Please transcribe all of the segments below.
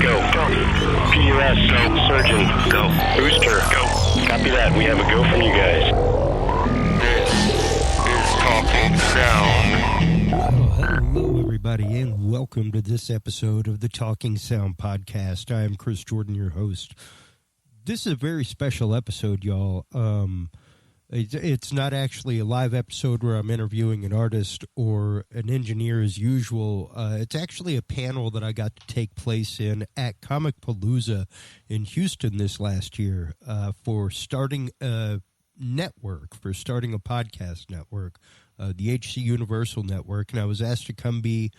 Go. PUS, go. Surgeon, go. Booster, go. Copy that. We have a go from you guys. This is Talking Sound. Hello, everybody, and welcome to this episode of the Talking Sound Podcast. I am Chris Jordan, your host. This is a very special episode, y'all. It's not actually a live episode where I'm interviewing an artist or an engineer as usual. It's actually a panel that I got to take place in at Comicpalooza in Houston this last year for starting a network, for starting a podcast network, the HC Universal Network. And I was asked to come be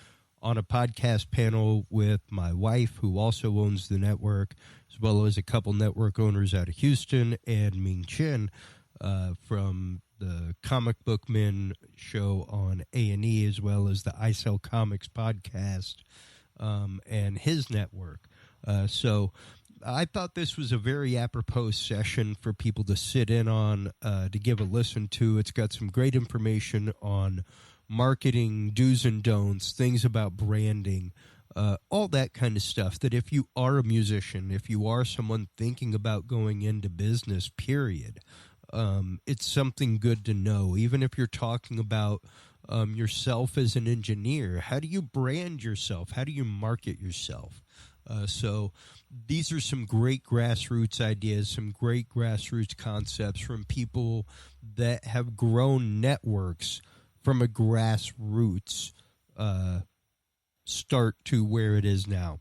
on a podcast panel with my wife, who also owns the network, as well as a couple network owners out of Houston, and Ming Chen from the Comic Book Men show on A&E, as well as the I Sell Comics podcast and his network. So I thought this was a very apropos session for people to sit in on, to give a listen to. It's got some great information on marketing, do's and don'ts, things about branding, all that kind of stuff that if you are a musician, if you are someone thinking about going into business, period, it's something good to know. Even if you're talking about yourself as an engineer, how do you brand yourself? How do you market yourself? So these are some great grassroots ideas, some great grassroots concepts from people that have grown networks from a grassroots start to where it is now.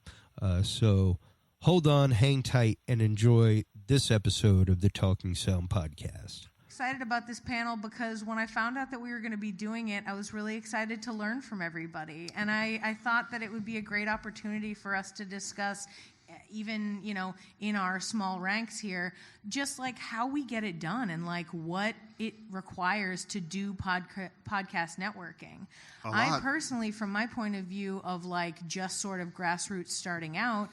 So hold on, hang tight, and enjoy this episode of the Talking Sound Podcast. Excited about this panel because when I found out that we were going to be doing it, I was really excited to learn from everybody. And I thought that it would be a great opportunity for us to discuss, even, in our small ranks here, just like how we get it done and like what it requires to do podcast networking. I personally, from my point of view of like just sort of grassroots starting out,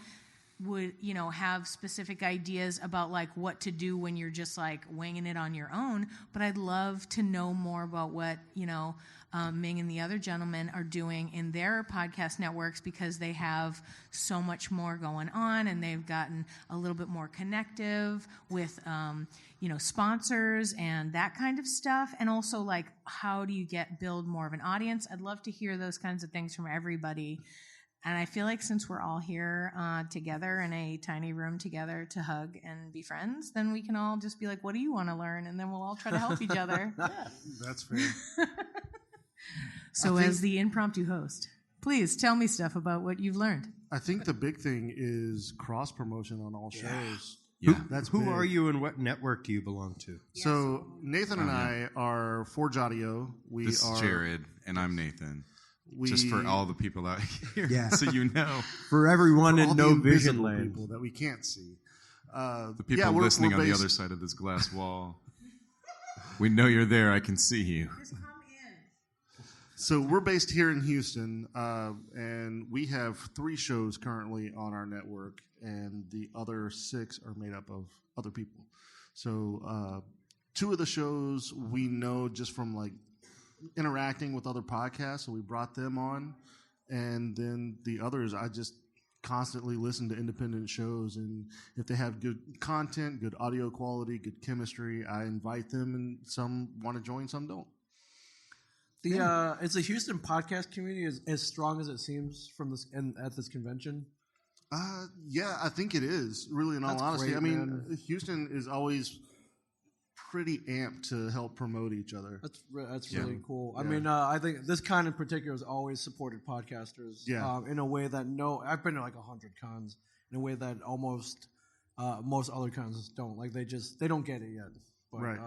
would have specific ideas about like what to do when you're just like winging it on your own, but I'd love to know more about what Ming and the other gentlemen are doing in their podcast networks, because they have so much more going on and they've gotten a little bit more connective with sponsors and that kind of stuff, and also like how do you build more of an audience. I'd love to hear those kinds of things from everybody. And I feel like since we're all here together in a tiny room together to hug and be friends, then we can all just be like, what do you want to learn? And then we'll all try to help each other. Yeah, that's fair. So as the impromptu host, please tell me stuff about what you've learned. I think the big thing is cross-promotion on all shows. Yeah. Who are you and what network do you belong to? So Nathan and I are Forge Audio. This is Jared, and I'm Nathan. Just for all the people out here, so you know. For everyone in No Vision land. Land. People that we can't see. The people listening on the other side of this glass wall. We know you're there. I can see you. Just come in. So we're based here in Houston, and we have 3 shows currently on our network, and the other 6 are made up of other people. So 2 of the shows we know just from like interacting with other podcasts, so we brought them on, and then the others I just constantly listen to independent shows, and if they have good content, good audio quality, good chemistry, I invite them, and some want to join, some don't. Is the Houston podcast community as strong as it seems from this at this convention? Yeah, I think it is, really, in all honesty. Great, I mean, man. Houston is always pretty amped to help promote each other. That's really cool. I mean, I think this con in particular has always supported podcasters in a way that I've been to like 100 cons in a way that almost most other cons don't. Like they don't get it yet. But, right.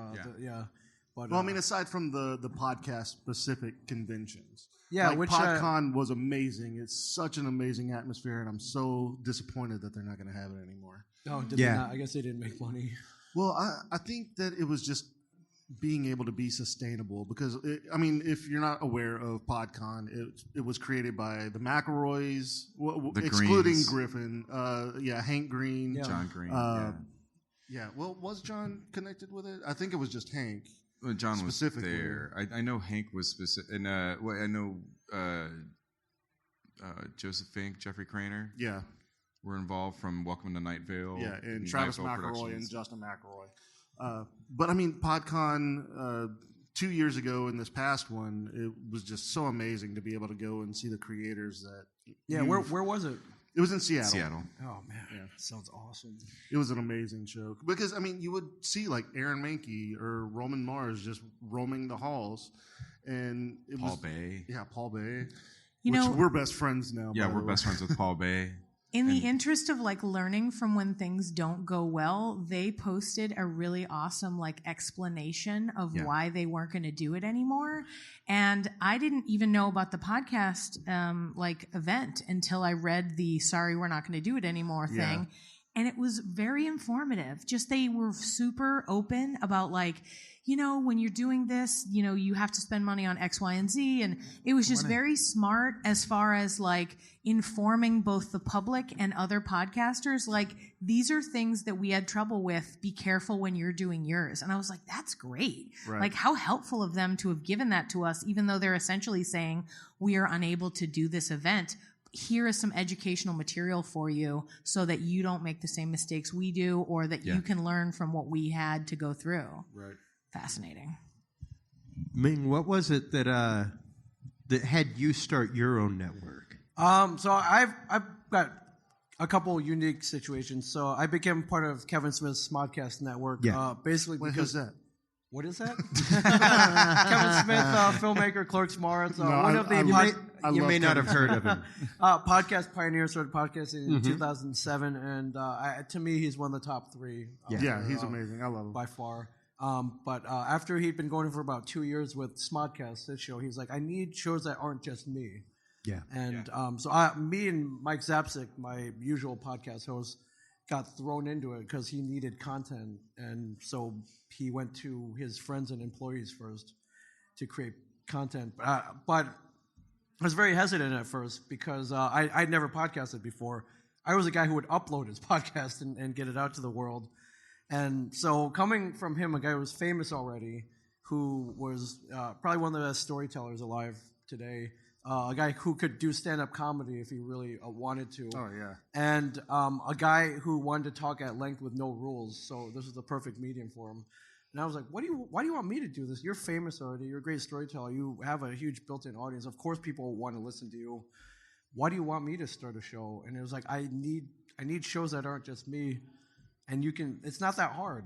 But, well, I mean, aside from the podcast-specific conventions. Yeah, like which PodCon was amazing. It's such an amazing atmosphere, and I'm so disappointed that they're not going to have it anymore. Oh, did they not? I guess they didn't make money. Well, I think that it was just being able to be sustainable because, if you're not aware of PodCon, it was created by the McElroys, excluding Greens. Griffin, Hank Green. Yeah. John Green. Well, was John connected with it? I think it was just Hank. Well, John was there. I know Hank was specific. And I know Joseph Fink, Jeffrey Craner. Yeah. were involved from Welcome to Night Vale. Yeah, and Travis McElroy and Justin McElroy. But I mean, PodCon 2 years ago in this past one, it was just so amazing to be able to go and see the creators that. Yeah, where was it? It was in Seattle. Oh man, sounds awesome. It was an amazing show because I mean, you would see like Aaron Mahnke or Roman Mars just roaming the halls, and it Paul Bay. Yeah, Paul Bay. We're best friends now. Yeah, we're best friends with Paul Bay. In the interest of like learning from when things don't go well, they posted a really awesome like explanation of why they weren't going to do it anymore. And I didn't even know about the podcast like event until I read the "sorry, we're not going to do it anymore" thing. And it was very informative. Just they were super open about like, when you're doing this, you have to spend money on X, Y, and Z. And it was just very smart as far as like informing both the public and other podcasters. Like, these are things that we had trouble with. Be careful when you're doing yours. And I was like, that's great. Right. Like, how helpful of them to have given that to us, even though they're essentially saying we are unable to do this event. Here is some educational material for you so that you don't make the same mistakes we do, or that you can learn from what we had to go through. Right. Fascinating. Ming, what was it that had you start your own network? So I've got a couple unique situations. So I became part of Kevin Smith's SModcast network. Yeah. Basically Wait, because who's that? What is that? Kevin Smith, filmmaker, Clerks Mars. You may not have heard of him. Podcast pioneer, started podcasting in 2007, and to me, he's one of the top three. He's amazing. I love him by far. But after he'd been going for about 2 years with SModcast, his show, he's like, I need shows that aren't just me. Yeah. And so me and Mike Zapcic, my usual podcast host, got thrown into it because he needed content, and so he went to his friends and employees first to create content. But I was very hesitant at first because I'd never podcasted before. I was a guy who would upload his podcast and get it out to the world. And so coming from him, a guy who was famous already, who was probably one of the best storytellers alive today, a guy who could do stand-up comedy if he really wanted to. Oh, yeah. And a guy who wanted to talk at length with no rules. So this was the perfect medium for him. And I was like, why do you want me to do this? You're famous already. You're a great storyteller. You have a huge built-in audience. Of course people want to listen to you. Why do you want me to start a show? And it was like, I need shows that aren't just me. And it's not that hard.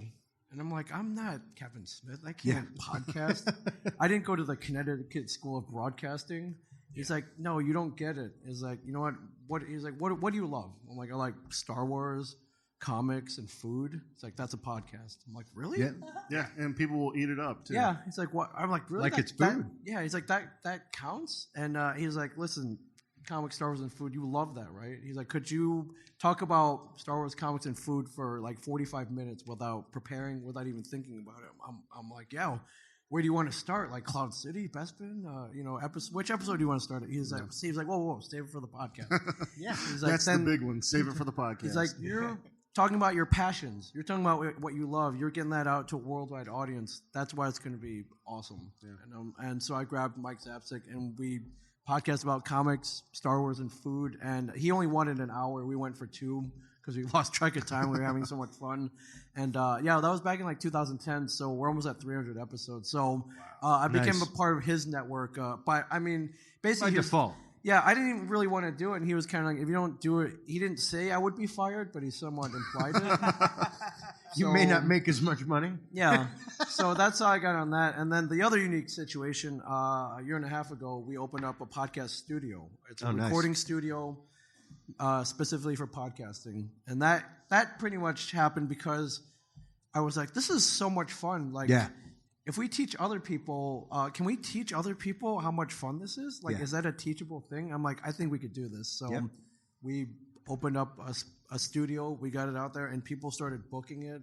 And I'm like, I'm not Kevin Smith. I can't podcast. I didn't go to the Connecticut School of Broadcasting. He's like, no, you don't get it. He's like, you know what? He's like, what do you love? I'm like, I like Star Wars, comics, and food. It's like, that's a podcast. I'm like, really? Yeah, and people will eat it up too. Yeah. He's like, what? I'm like, really? Like it's food. Yeah. He's like, that counts. And he's like, listen, comics, Star Wars, and food. You love that, right? He's like, could you talk about Star Wars, comics, and food for like 45 minutes without preparing, without even thinking about it? I'm like, yeah. Where do you want to start? Like Cloud City, Bespin? Which episode do you want to start at? He's like, whoa, save it for the podcast. He's like, that's the big one. Save it for the podcast. He's like, you're talking about your passions. You're talking about what you love. You're getting that out to a worldwide audience. That's why it's going to be awesome. Yeah. And so I grabbed Mike Zapcic, and we podcast about comics, Star Wars, and food. And he only wanted an hour. We went for 2 because we lost track of time. We were having so much fun. And that was back in like 2010. So we're almost at 300 episodes. So I became a part of his network. But I mean, basically, by default. Yeah, I didn't even really want to do it. And he was kind of like, if you don't do it, he didn't say I would be fired, but he somewhat implied it. You may not make as much money. Yeah. So that's how I got on that. And then the other unique situation, a year and a half ago, we opened up a podcast studio. It's a recording studio specifically for podcasting. And that pretty much happened because I was like, this is so much fun. Like, if we teach other people, can we teach other people how much fun this is? Like, is that a teachable thing? I'm like, I think we could do this. So we opened up a studio. We got it out there, and people started booking it.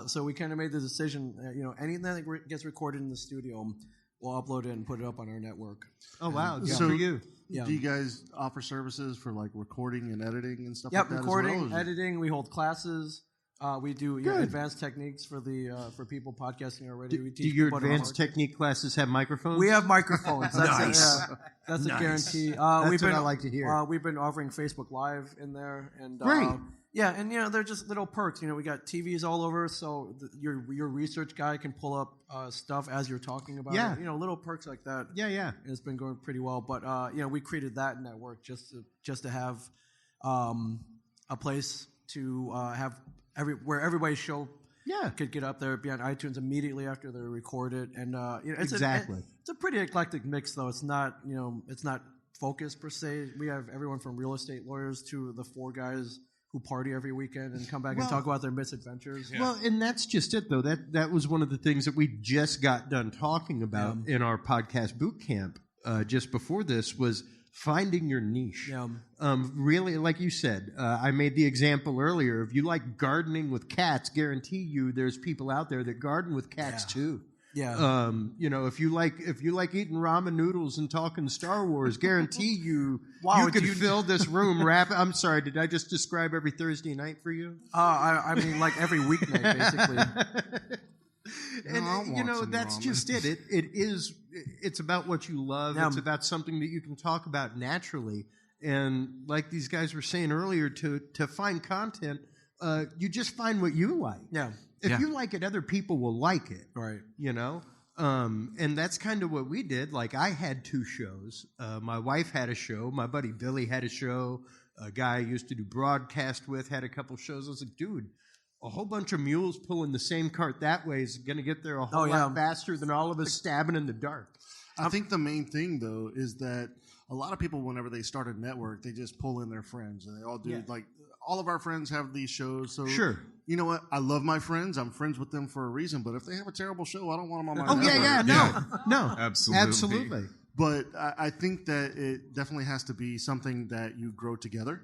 So we kind of made the decision, anything that gets recorded in the studio, we'll upload it and put it up on our network. Oh, wow. Good So for you. Yeah. Do you guys offer services for like recording and editing and stuff like that? Recording, as well? editing. We hold classes. We do advanced techniques for people podcasting already. We teach do your people advanced technique classes have microphones? We have microphones. Nice. That's a guarantee. That's what I like to hear. We've been offering Facebook Live in there, and great. And they're just little perks. We got TVs all over, so your research guy can pull up stuff as you're talking about it. Little perks like that. Yeah. And it's been going pretty well. But we created that network just to have a place to have where everybody's show could get up there, be on iTunes immediately after they're recorded, and it's a pretty eclectic mix, though. It's not focused per se. We have everyone from real estate lawyers to the 4 guys who party every weekend and come back and talk about their misadventures. Yeah. Well, and that's just it, though. That was one of the things that we just got done talking about in our podcast boot camp just before this was finding your niche. Yeah. Really, like you said, I made the example earlier. If you like gardening with cats, guarantee you there's people out there that garden with cats too. Yeah. If you like eating ramen noodles and talking Star Wars, guarantee you you could fill this room. I'm sorry, did I just describe every Thursday night for you? I mean, like every weeknight, basically. And that's just it. It's about what you love. Yeah. It's about something that you can talk about naturally. And like these guys were saying earlier, to find content, you just find what you like. Yeah. If you like it, other people will like it. Right. And that's kind of what we did. Like I had 2 shows. My wife had a show. My buddy Billy had a show. A guy I used to do broadcast with had a couple shows. I was like, dude, a whole bunch of mules pulling the same cart that way is going to get there a whole lot faster than all of us stabbing in the dark. I think the main thing, though, is that a lot of people, whenever they start a network, they just pull in their friends. And they all do, like, all of our friends have these shows. So, sure. You know what? I love my friends. I'm friends with them for a reason. But if they have a terrible show, I don't want them on my network. No. Absolutely. But I think that it definitely has to be something that you grow together.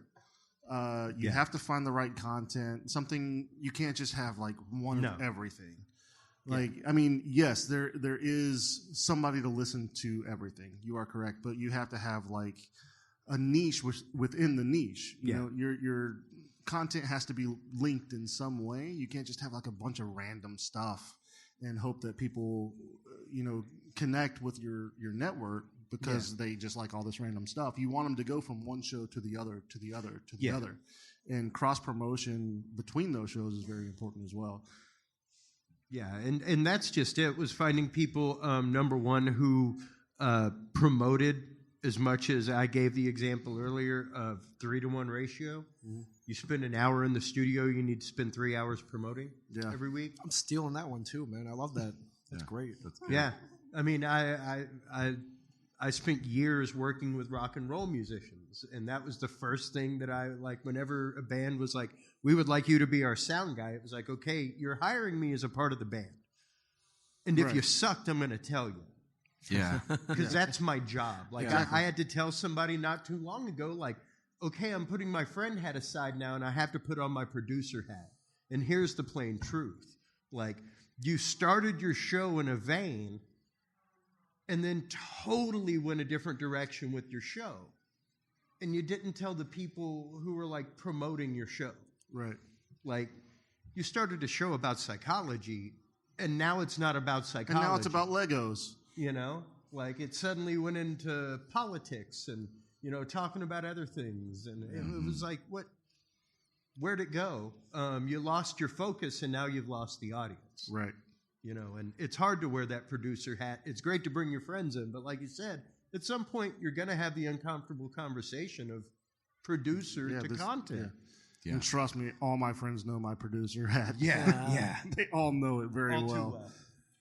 You have to find the right content. Something you can't just have like one of everything. Like, I mean, yes, there is somebody to listen to everything. You are correct, but you have to have like a niche within the niche. You know, your content has to be linked in some way. You can't just have like a bunch of random stuff and hope that people, connect with your network because they just like all this random stuff. You want them to go from one show to the other, to the other, to the other. And cross-promotion between those shows is very important as well. Yeah, and that's just it, was finding people, number one, who promoted as much as I gave the example earlier of 3-to-1 ratio. Mm-hmm. You spend an hour in the studio, you need to spend 3 hours promoting every week. I'm stealing that one too, man. I love that. That's great. I mean, I spent years working with rock and roll musicians, and that was the first thing that I, like, whenever a band was like, we would like you to be our sound guy, it was like, okay, you're hiring me as a part of the band. And if you sucked, I'm going to tell you. Yeah. Because that's my job. Like, I had to tell somebody not too long ago, like, okay, I'm putting my friend hat aside now, and I have to put on my producer hat. And here's the plain truth. Like, you started your show in a vein and then totally went a different direction with your show. And you didn't tell the people who were, like, promoting your show. Right. Like, you started a show about psychology, and now it's not about psychology. And now it's about Legos. Like, it suddenly went into politics and, talking about other things. And it was like, where'd it go? You lost your focus, and now you've lost the audience. Right. And it's hard to wear that producer hat. It's great to bring your friends in, but like you said, at some point you're going to have the uncomfortable conversation of producer to content. Yeah. And trust me, all my friends know my producer hat. Yeah. They all know it very all well. Too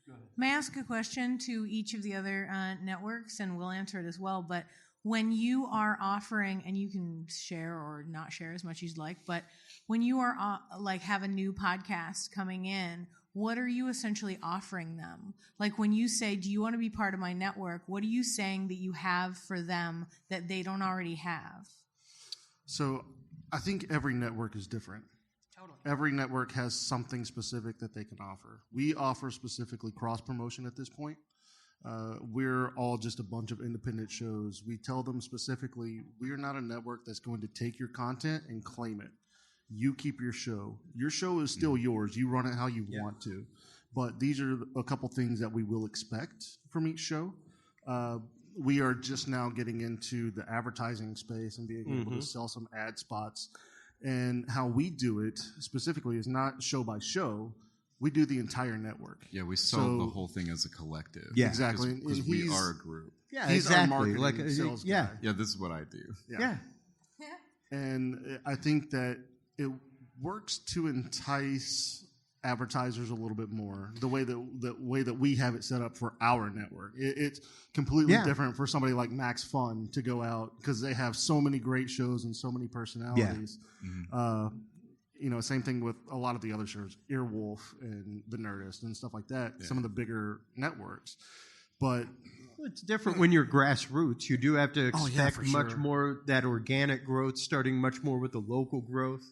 well. May I ask a question to each of the other networks, and we'll answer it as well, but when you are offering, and you can share or not share as much as you'd like, but when you are have a new podcast coming in, what are you essentially offering them? Like when you say, do you want to be part of my network? What are you saying that you have for them that they don't already have? So I think every network is different. Totally. Every network has something specific that they can offer. We offer specifically cross-promotion at this point. We're all just a bunch of independent shows. We tell them specifically, we are not a network that's going to take your content and claim it. you keep your show. Your show is still yours. You run it how you want to. But these are a couple things that we will expect from each show. We are just now getting into the advertising space and being able to sell some ad spots. And how we do it specifically is not show by show. We do the entire network. Yeah, we sell the whole thing as a collective. Yeah, exactly. Because we are a group. Yeah, he's exactly. our marketing sales guy. Yeah, this is what I do. Yeah. And I think that it works to entice advertisers a little bit more. The way that we have it set up for our network, it's completely different for somebody like Max Fun to go out because they have so many great shows and so many personalities. Yeah. Same thing with a lot of the other shows, Earwolf and The Nerdist and stuff like that. Yeah. Some of the bigger networks, but it's different when you're grassroots. You do have to expect much more that organic growth, starting much more with the local growth.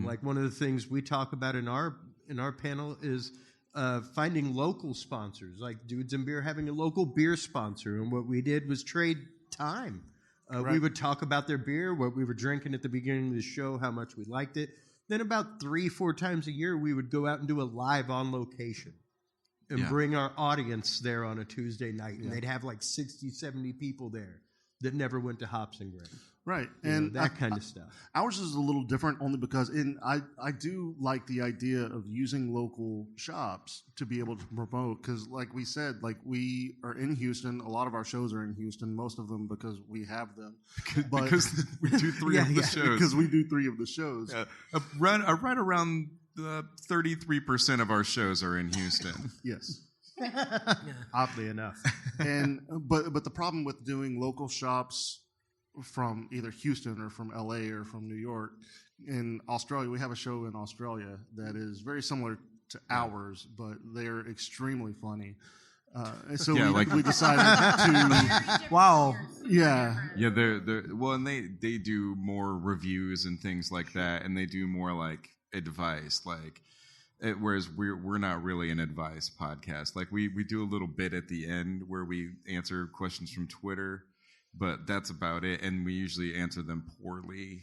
Like one of the things we talk about in our panel is finding local sponsors, like Dudes and Beer having a local beer sponsor. And what we did was trade time. We would talk about their beer, what we were drinking at the beginning of the show, how much we liked it. Then about 3-4 times a year, we would go out and do a live on location and bring our audience there on a Tuesday night. And they'd have like 60, 70 people there that never went to Hops and Grain. Right. And that kind of stuff. Ours is a little different only because I do like the idea of using local shops to be able to promote because like we said, like we are in Houston. A lot of our shows are in Houston, most of them because we have them. Because we do three of the shows. Because we do 3 of the shows. Right around 33% of our shows are in Houston. Yes. Oddly enough. But the problem with doing local shops from either Houston or from LA or from New York, in Australia, we have a show in Australia that is very similar to ours, but they're extremely funny. So we decided to. Wow. Yeah. Yeah, they're well, and they do more reviews and things like that, and they do more like advice, whereas we're not really an advice podcast. Like we do a little bit at the end where we answer questions from Twitter, but that's about it, and we usually answer them poorly.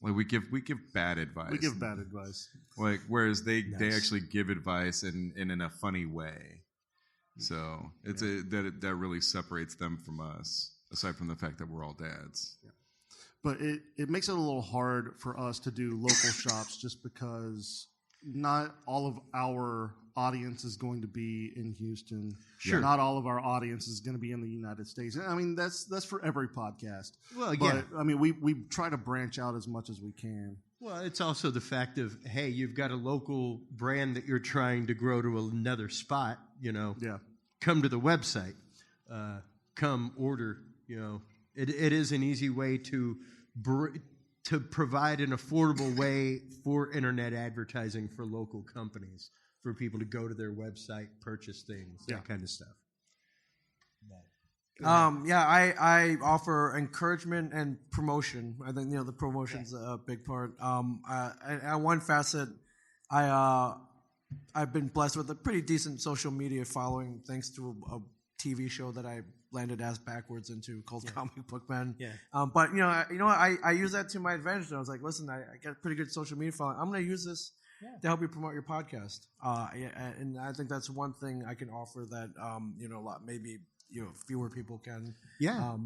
Like we give bad advice. We give bad advice. Like whereas they actually give advice in a funny way. So it's that really separates them from us, aside from the fact that we're all dads. Yeah. But it makes it a little hard for us to do local shops just because not all of our audience is going to be in Houston. Sure. Not all of our audience is going to be in the United States. I mean, that's for every podcast. Well, yeah. But, I mean, we try to branch out as much as we can. Well, it's also the fact of, hey, you've got a local brand that you're trying to grow to another spot, Yeah. Come to the website. Come order, It is an easy way to provide an affordable way for internet advertising for local companies, for people to go to their website, purchase things, that kind of stuff. I offer encouragement and promotion. I think the promotion's a big part. At one facet, I've been blessed with a pretty decent social media following thanks to a TV show that I landed ass backwards into called Comic Book Men. Yeah. But I use that to my advantage. I was like, listen, I got a pretty good social media following. I'm going to use this to help you promote your podcast. And I think that's one thing I can offer that a lot maybe fewer people can. Yeah.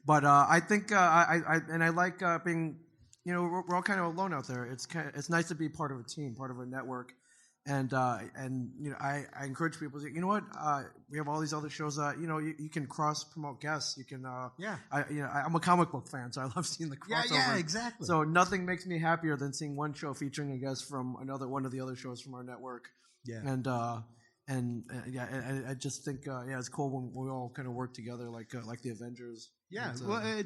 But I think I like being we're all kind of alone out there. It's nice to be part of a team, part of a network. And I encourage people to say, we have all these other shows. You can cross promote guests. You can. I'm a comic book fan, so I love seeing the crossover. Yeah, exactly. So nothing makes me happier than seeing one show featuring a guest from one of the other shows from our network. Yeah. And I just think it's cool when we all kind of work together like the Avengers. Yeah,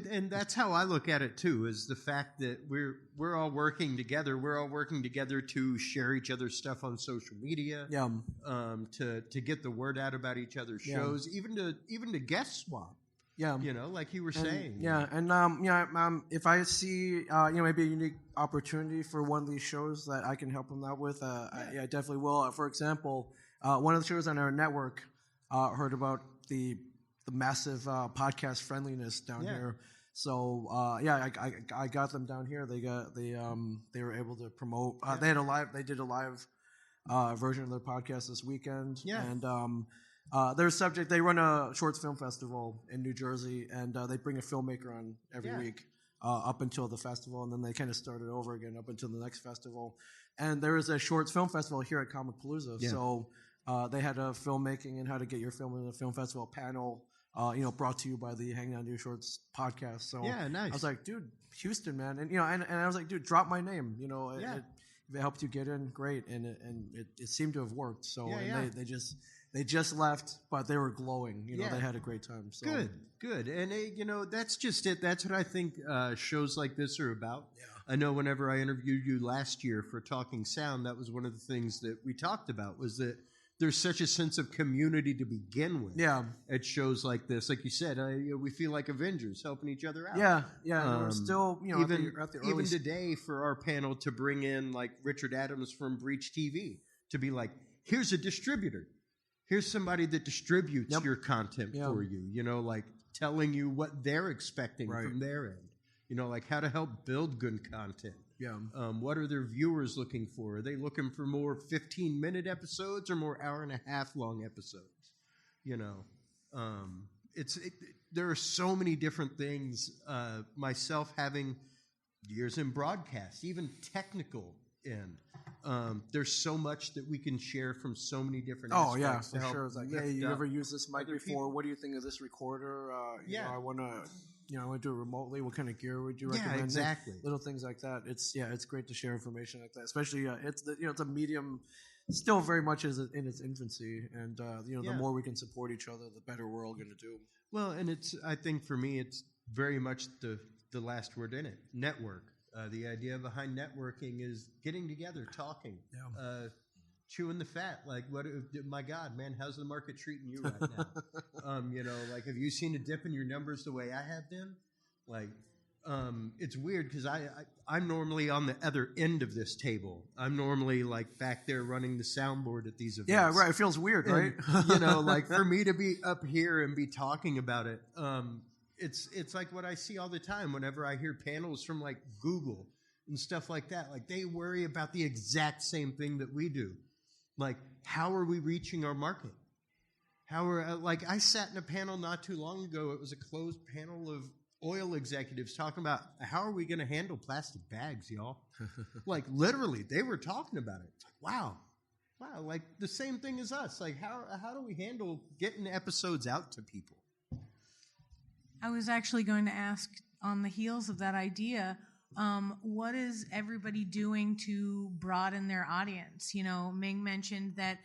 and that's how I look at it too. Is the fact that we're all working together. We're all working together to share each other's stuff on social media. Yeah. To get the word out about each other's shows, even to guest swap. Yeah. Like you were saying. Yeah, and if I see maybe a unique opportunity for one of these shows that I can help them out with, I definitely will. For example. One of the shows on our network heard about the massive podcast friendliness down here, So I got them down here. They were able to promote. They did a live version of their podcast this weekend. Yeah. And they run a short film festival in New Jersey, and they bring a filmmaker on every week up until the festival, and then they kind of started over again up until the next festival. And there is a short film festival here at Comicpalooza. Yeah. So they had a filmmaking and how to get your film in a film festival panel, brought to you by the Hanging On to Your Shorts podcast. So yeah, nice. I was like, dude, Houston, man. And, and I was like, dude, drop my name. If it helped you get in, great. And it seemed to have worked. So they just left, but they were glowing. They had a great time. So. Good. And, that's just it. That's what I think shows like this are about. Yeah. I know whenever I interviewed you last year for Talking Sound, that was one of the things that we talked about was that there's such a sense of community to begin with. Yeah. At shows like this. Like you said, we feel like Avengers helping each other out. Yeah. We're still, even today for our panel to bring in like Richard Adams from Breach TV to be like, here's a distributor. Here's somebody that distributes your content for you, like telling you what they're expecting from their end. Like how to help build good content. Yeah. What are their viewers looking for? Are they looking for more 15-minute episodes or more hour-and-a-half long episodes? There are so many different things. Myself having years in broadcast, even technical end. There's so much that we can share from so many different aspects. Oh, yeah, for sure. It's like, hey, you ever used this mic before? What do you think of this recorder? I want to... I want to do it remotely. What kind of gear would you recommend? Yeah, exactly. Little things like that. It's great to share information like that. Especially it's a medium, still very much in its infancy, and the more we can support each other, the better we're all going to do. Well, and I think for me, it's very much the last word in it. Network. The idea behind networking is getting together, talking, chewing the fat. Like, my God, man, how's the market treating you right now? Like, have you seen a dip in your numbers the way I have been? Like, it's weird because I'm normally on the other end of this table. I'm normally like back there running the soundboard at these events. Yeah, right. It feels weird, right? Like for me to be up here and be talking about it, it's like what I see all the time whenever I hear panels from like Google and stuff like that. Like they worry about the exact same thing that we do. Like, how are we reaching our market? I sat in a panel not too long ago. It was a closed panel of oil executives talking about how are we going to handle plastic bags, y'all? Like, literally, they were talking about it. It's like, wow, like the same thing as us. Like, how do we handle getting episodes out to people? I was actually going to ask on the heels of that idea, what is everybody doing to broaden their audience? Ming mentioned that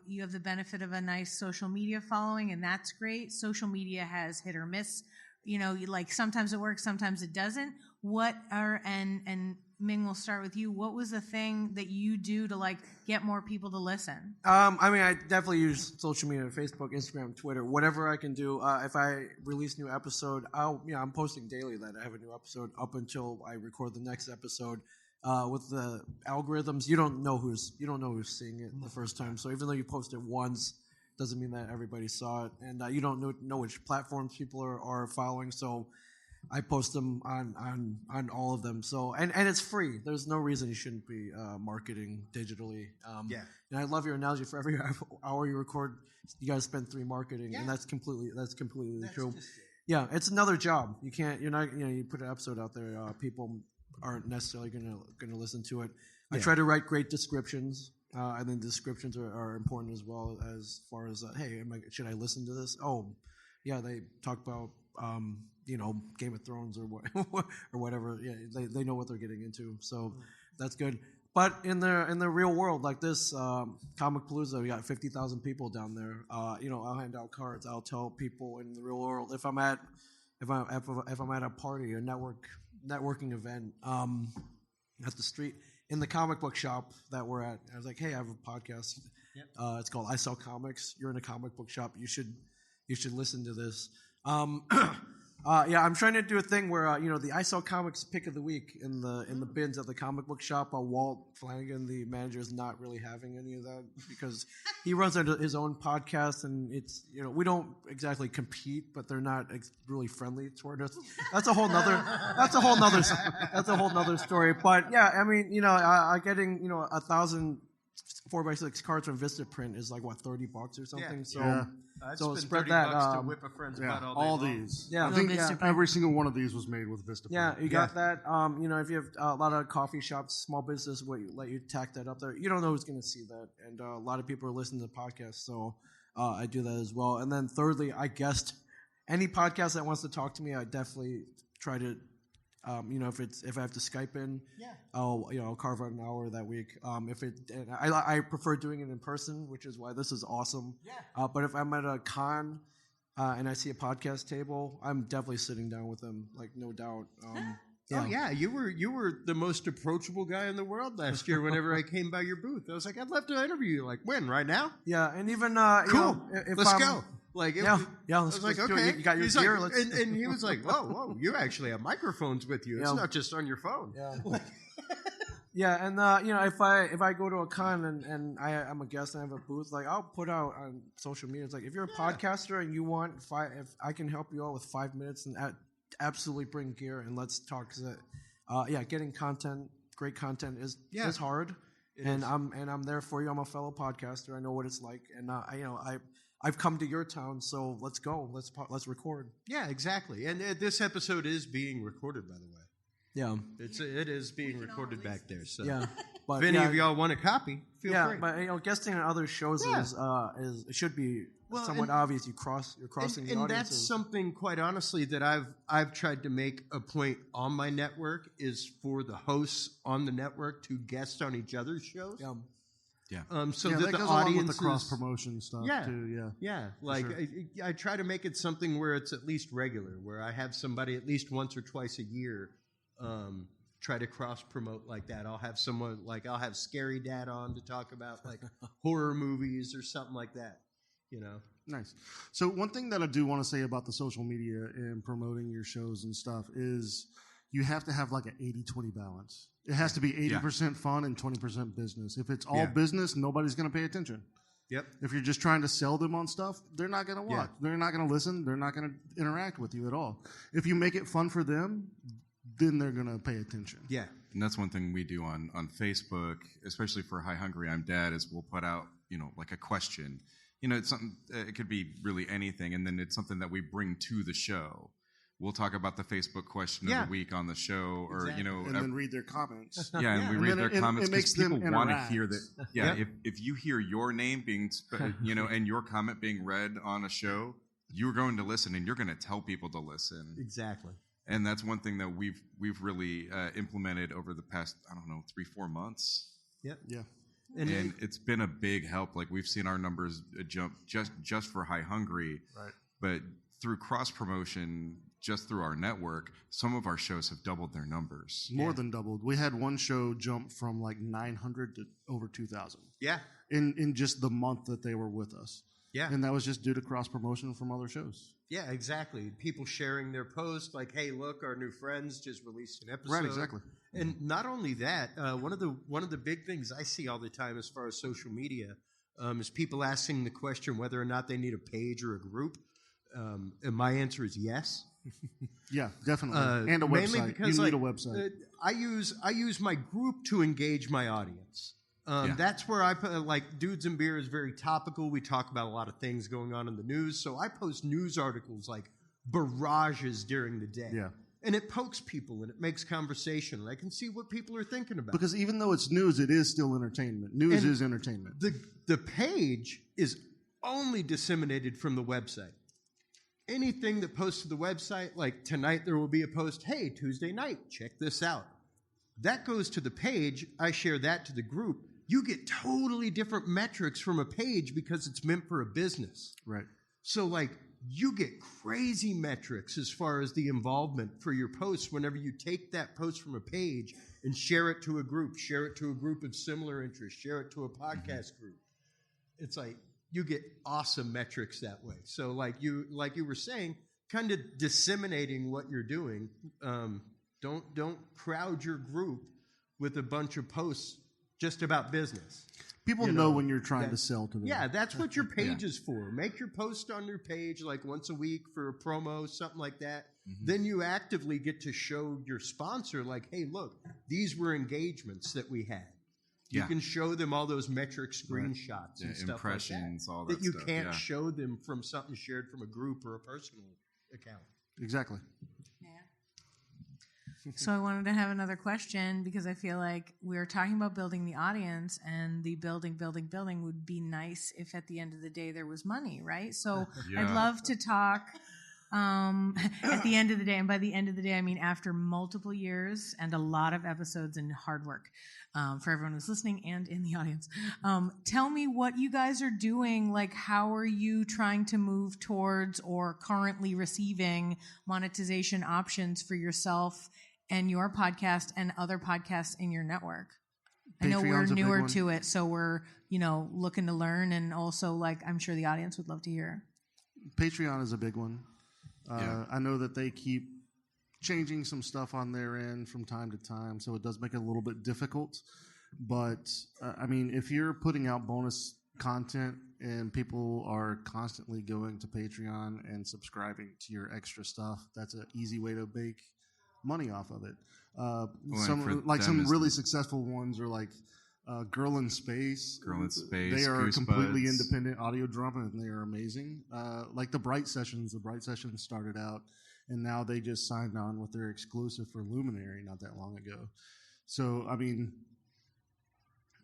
you have the benefit of a nice social media following, and that's great. Social media has hit or miss. Like sometimes it works, sometimes it doesn't. And Ming, we'll start with you. What was the thing that you do to like get more people to listen? I definitely use social media, Facebook, Instagram, Twitter, whatever I can do. If I release a new episode, I'm posting daily that I have a new episode up until I record the next episode. With the algorithms, you don't know who's seeing it the first time. So even though you post it once, doesn't mean that everybody saw it, and you don't know which platforms people are following. So I post them on all of them. So and it's free. There's no reason you shouldn't be marketing digitally. And I love your analogy. For every hour you record, you guys spend 3 marketing, and that's completely true. Yeah, it's another job. You're not you put an episode out there, people aren't necessarily gonna listen to it. I try to write great descriptions. I think descriptions are important as well, as far as hey, should I listen to this? Oh, yeah, they talk about Game of Thrones or whatever. Yeah, they know what they're getting into, so that's good. But in the real world, like this Comicpalooza, we got 50,000 people down there. I'll hand out cards. I'll tell people in the real world if I'm at a party, a networking event at the street. In the comic book shop that we're at, I was like, hey, I have a podcast. Yep. It's called I Sell Comics. You're in a comic book shop. You should listen to this. I'm trying to do a thing where the I Saw Comics pick of the week in the bins at the comic book shop. Walt Flanagan, the manager, is not really having any of that because he runs his own podcast, and it's we don't exactly compete, but they're not really friendly toward us. That's a whole nother story. But yeah, I mean, getting 1,000 4x6 cards from Vistaprint is like what, $30 or something. Yeah. So spread that. To whip a friend's butt all day long. these. Yeah, I think every single one of these was made with Vistaprint. Yeah, you got that. If you have a lot of coffee shops, small business, let you tack that up there. You don't know who's going to see that, and a lot of people are listening to podcasts, so I do that as well. And then thirdly, I guessed any podcast that wants to talk to me, I definitely try to. If I have to Skype in, I'll carve out an hour that week. I prefer doing it in person, which is why this is awesome. Yeah. But if I'm at a con and I see a podcast table, I'm definitely sitting down with them, like no doubt. Oh yeah, you were the most approachable guy in the world last year. Whenever I came by your booth, I was like, I'd love to interview you. Like, when? Right now? Yeah, and even cool. Let's go. Like, let's like, okay. You got your gear. Like, and he was like, whoa, you actually have microphones with you. It's not just on your phone. Yeah. Yeah, and if I go to a con and I'm a guest and I have a booth, like I'll put out on social media. It's like if you're a podcaster and you want if I can help you out with 5 minutes and absolutely bring gear and let's talk. Cause getting content, great content is hard, I'm there for you. I'm a fellow podcaster. I know what it's like, and I've come to your town, so let's go. Let's record. Yeah, exactly. And this episode is being recorded, by the way. Yeah, it is being recorded back there. So yeah, but if any of y'all want a copy, feel free. Yeah, but guesting on other shows is it should be somewhat obvious. You're crossing the audience. And that's something, quite honestly, that I've tried to make a point on my network is for the hosts on the network to guest on each other's shows. Yeah. Yeah. So that the goes audience along with the cross promotion stuff too. Yeah. Like sure. I try to make it something where it's at least regular, where I have somebody at least once or twice a year try to cross promote like that. I'll have someone I'll have Scary Dad on to talk about like horror movies or something like that. Nice. So one thing that I do want to say about the social media and promoting your shows and stuff is you have to have like an 80-20 balance. It has to be 80% fun and 20% business. If it's all business, nobody's going to pay attention. Yep. If you're just trying to sell them on stuff, they're not going to watch. Yeah. They're not going to listen. They're not going to interact with you at all. If you make it fun for them, then they're going to pay attention. Yeah. And that's one thing we do on Facebook, especially for Hi Hungry I'm Dad, is we'll put out, like a question. It's something, it could be really anything, and then it's something that we bring to the show. We'll talk about the Facebook question of the week on the show, or and then read their comments. Yeah, and we read their comments because people want to hear that. Yeah, if you hear your name being, and your comment being read on a show, you're going to listen, and you're going to tell people to listen. Exactly. And that's one thing that we've really implemented over the past 3-4 months. Yep. Yeah. And it's been a big help. Like we've seen our numbers jump just for Hi Hungry, right? But through cross promotion, just through our network, some of our shows have doubled their numbers. More than doubled. We had one show jump from like 900 to over 2,000. Yeah. In just the month that they were with us. Yeah. And that was just due to cross promotion from other shows. Yeah, exactly. People sharing their posts like, "Hey, look, our new friends just released an episode." Right, exactly. And not only that, one of the big things I see all the time as far as social media is people asking the question whether or not they need a page or a group. And my answer is yes. Yeah, definitely. And a website. Mainly because you need a website. I use my group to engage my audience. That's where I put, like, Dudes and Beer is very topical. We talk about a lot of things going on in the news. So I post news articles like barrages during the day. Yeah. And it pokes people and it makes conversation. And I can see what people are thinking about. Because even though it's news, it is still entertainment. News is entertainment. The page is only disseminated from the website. Anything that posts to the website, like tonight there will be a post, "Hey, Tuesday night, check this out." That goes to the page. I share that to the group. You get totally different metrics from a page because it's meant for a business. Right. So, like, you get crazy metrics as far as the involvement for your posts whenever you take that post from a page and share it to a group, share it to a group of similar interests, share it to a podcast group. It's like you get awesome metrics that way. So like you were saying, kind of disseminating what you're doing. Don't crowd your group with a bunch of posts just about business. People know when you're trying to sell to them. Yeah, that's what your page is for. Make your post on your page like once a week for a promo, something like that. Mm-hmm. Then you actively get to show your sponsor, like, hey, look, these were engagements that we had. You can show them all those metric screenshots and stuff impressions, like all that that you stuff, can't show them from something shared from a group or a personal account. Exactly. So I wanted to have another question because I feel like we were talking about building the audience, and the building would be nice if at the end of the day there was money, right? So I'd love to talk at the end of the day, and by the end of the day I mean after multiple years and a lot of episodes and hard work, for everyone who's listening and in the audience. Tell me what you guys are doing. Like, how are you trying to move towards or currently receiving monetization options for yourself and your podcast and other podcasts in your network? I know we're newer to it, so we're, looking to learn, and also, like, I'm sure the audience would love to hear. Patreon is a big one. I know that they keep changing some stuff on their end from time to time, so it does make it a little bit difficult. But, if you're putting out bonus content and people are constantly going to Patreon and subscribing to your extra stuff, that's an easy way to make money off of it. Some really successful ones are like Girl in Space. They are Goose completely Buds. independent audio drama, and they are amazing. Like the Bright Sessions started out, and now they just signed on with their exclusive for Luminary not that long ago. So,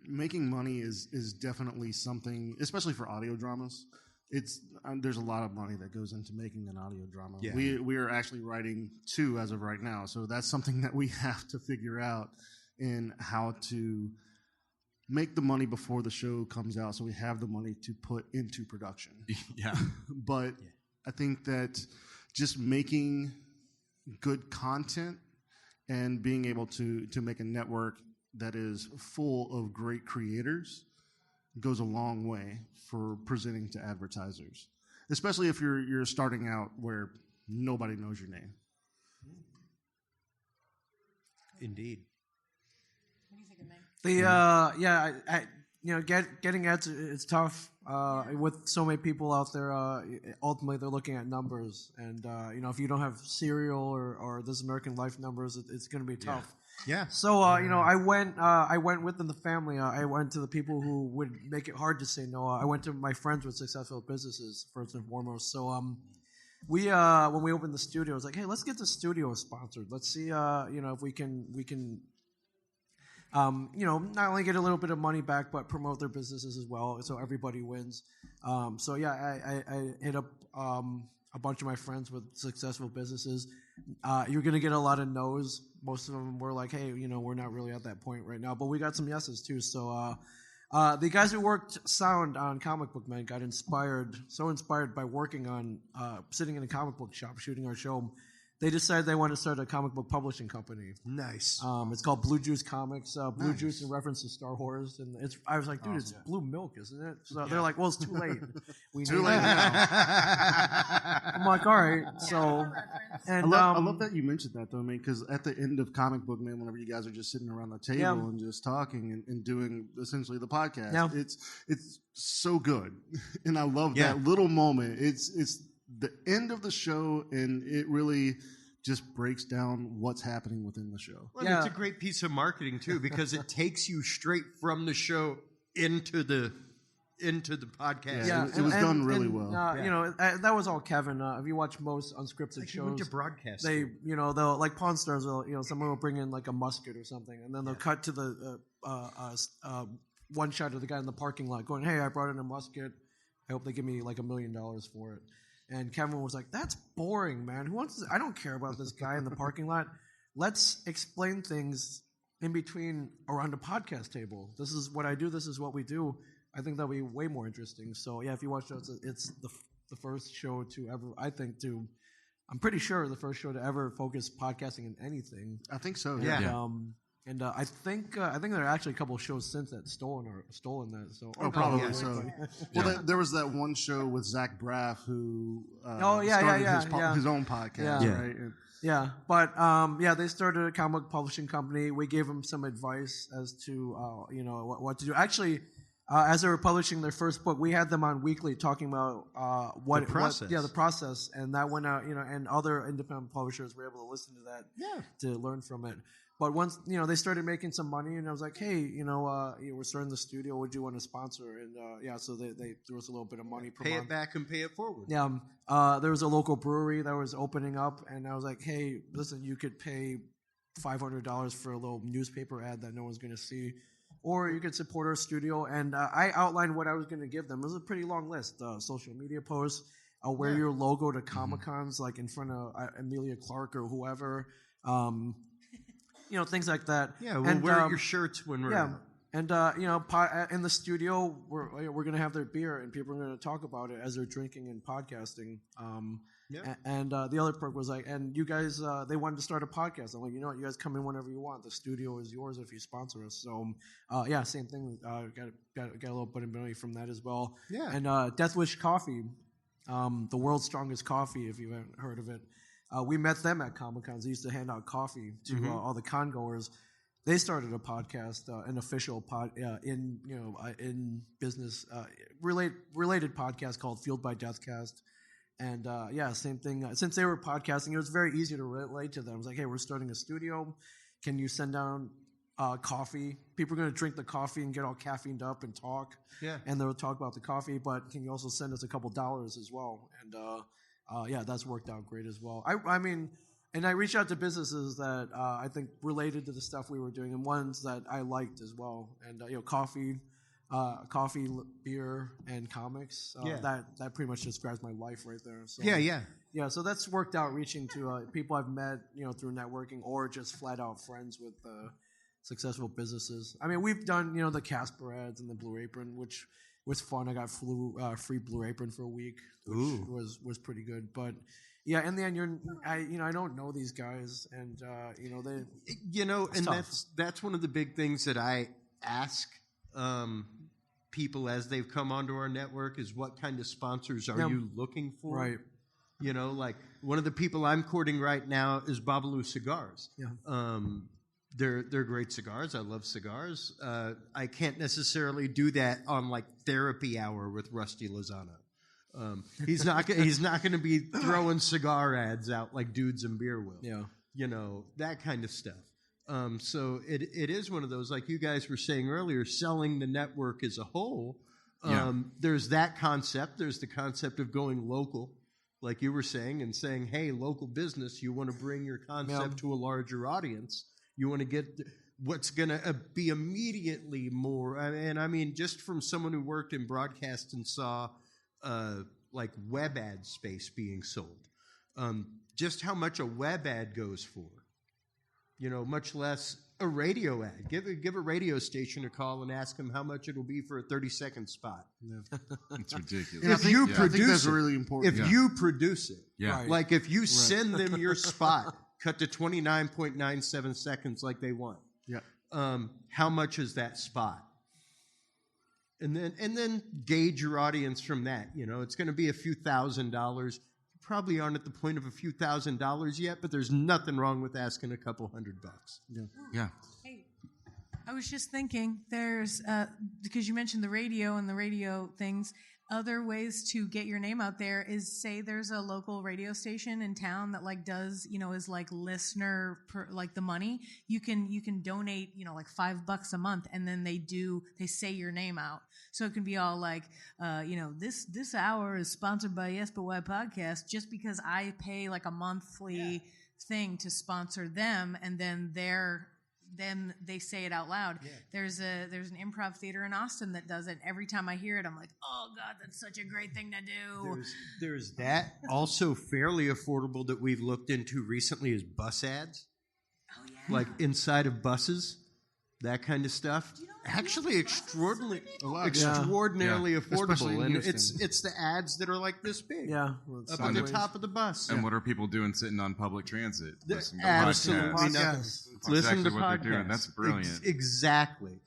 making money is definitely something, especially for audio dramas. There's a lot of money that goes into making an audio drama. Yeah. We are actually writing 2 as of right now, so that's something that we have to figure out in how to make the money before the show comes out, so we have the money to put into production. But I think that just making good content and being able to make a network that is full of great creators goes a long way for presenting to advertisers, especially if you're starting out where nobody knows your name. Indeed. What do you think of Meg? Getting ads is tough with so many people out there. Ultimately, they're looking at numbers, and if you don't have Serial or This American Life numbers, it's going to be tough. Yeah. So I went within the family. I went to the people who would make it hard to say no. I went to my friends with successful businesses first and foremost. So we when we opened the studio, I was like, hey, let's get the studio sponsored. Let's see if we can. Not only get a little bit of money back, but promote their businesses as well, so everybody wins. I hit up a bunch of my friends with successful businesses. You're going to get a lot of no's. Most of them were like, hey, we're not really at that point right now. But we got some yeses, too. So the guys who worked sound on Comic Book Man got inspired by working on sitting in a comic book shop, shooting our show. They decided they want to start a comic book publishing company. Nice. It's called Blue Juice Comics. Blue Juice in reference to Star Wars, and I was like, dude, it's blue milk, isn't it? So they're like, well, it's too late. Too late now. I'm like, all right. So, and I love that you mentioned that though, because at the end of Comic Book Man, whenever you guys are just sitting around the table and just talking and doing essentially the podcast, it's so good, and I love that little moment. It's the end of the show, and it really just breaks down what's happening within the show. Well, it's a great piece of marketing too, because it takes you straight from the show into the podcast. Yeah, it was done really well. That was all Kevin. If you watch most unscripted shows, went to broadcast. They'll like Pawn Stars. Someone will bring in like a musket or something, and then they'll cut to the one shot of the guy in the parking lot going, "Hey, I brought in a musket. I hope they give me like $1 million for it." And Kevin was like, that's boring, man. Who wants this? I don't care about this guy in the parking lot. Let's explain things in between around a podcast table. This is what I do. This is what we do. I think that'll be way more interesting. So, yeah, if you watch it, it's the first show to ever, I'm pretty sure the first show to ever focus podcasting in anything. I think so. Yeah. And I think there are actually a couple of shows since that stolen that. So probably so. Well, there was that one show with Zach Braff who started his own podcast, right? Yeah, but they started a comic book publishing company. We gave them some advice as to what to do. Actually, as they were publishing their first book, we had them on weekly talking about the process, and that went out. And other independent publishers were able to listen to that to learn from it. But once they started making some money, and I was like, hey, we're starting the studio. Would you want to sponsor? And so they threw us a little bit of money per month. Pay it back and pay it forward. Yeah. There was a local brewery that was opening up, and I was like, hey, listen, you could pay $500 for a little newspaper ad that no one's going to see, or you could support our studio. And I outlined what I was going to give them. It was a pretty long list: social media posts, wear your logo to Comic-Cons, like in front of Emilia Clarke or whoever. Things like that. Yeah, we'll wear your shirts when we're out. And in the studio, we're going to have their beer, and people are going to talk about it as they're drinking and podcasting. And the other perk was and you guys, they wanted to start a podcast. I'm like, you know what, you guys come in whenever you want. The studio is yours if you sponsor us. So same thing. Got a little bit of money from that as well. Yeah. And Death Wish Coffee, the world's strongest coffee, if you haven't heard of it. We met them at Comic-Cons. They used to hand out coffee to all the con-goers. They started a podcast, an official in business related podcast called Fueled by Deathcast. And same thing. Since they were podcasting, it was very easy to relate to them. I was like, hey, we're starting a studio. Can you send down coffee? People are going to drink the coffee and get all caffeined up and talk. Yeah. And they'll talk about the coffee, but can you also send us a couple dollars as well? And that's worked out great as well. I mean, and I reached out to businesses that I think related to the stuff we were doing, and ones that I liked as well. And coffee, beer, and comics. That pretty much describes my life right there. So, yeah. So that's worked out, reaching to people I've met, through networking, or just flat out friends with successful businesses. I mean, we've done the Casper ads and the Blue Apron, which was fun. I got free Blue Apron for a week, which was pretty good. But yeah, in the end, I don't know these guys, and they, and tough. that's one of the big things that I ask people as they've come onto our network is, what kind of sponsors are you looking for? Right. Like one of the people I'm courting right now is Babalu Cigars. Yeah. They're great cigars. I love cigars. I can't necessarily do that on like therapy hour with Rusty Lozano. He's not going to be throwing cigar ads out like Dudes and Beer will. Yeah. That kind of stuff. So it is one of those, like you guys were saying earlier, selling the network as a whole. There's that concept. There's the concept of going local, like you were saying, and saying, hey, local business, you want to bring your concept to a larger audience. You want to get what's going to be immediately more. And I mean, just from someone who worked in broadcast and saw like web ad space being sold, just how much a web ad goes for, much less a radio ad. Give a radio station a call and ask them how much it'll be for a 30-second spot. Yeah. It's ridiculous. I think that's really important. If you produce it, like if you send them your spot, cut to 29.97 seconds like they want. Yeah. How much is that spot? And then gauge your audience from that. It's going to be a few $1,000s. You probably aren't at the point of a few $1,000s yet, but there's nothing wrong with asking a couple $100. Yeah. Hey, I was just thinking, there's because you mentioned the radio and the radio things. Other ways to get your name out there is, say there's a local radio station in town that like does, is like listener like the money. You can donate, like $5 a month, and then they say your name out. So it can be all like, this hour is sponsored by Yes But Why Podcast, just because I pay like a monthly thing to sponsor them, and then then they say it out loud. Yeah. There's an improv theater in Austin that does it. Every time I hear it, I'm like, oh God, that's such a great thing to do. There's that. Also fairly affordable that we've looked into recently is bus ads. Oh yeah. Like inside of buses. that kind of stuff. Actually, extraordinarily Especially affordable, in and Houston. it's the ads that are like this big, Yeah. up on the top of the bus. And what are people doing sitting on public transit? Listening to Absolutely podcasts. nothing. Podcasts. That's Listen exactly to what podcasts. they're doing. That's brilliant. Exactly.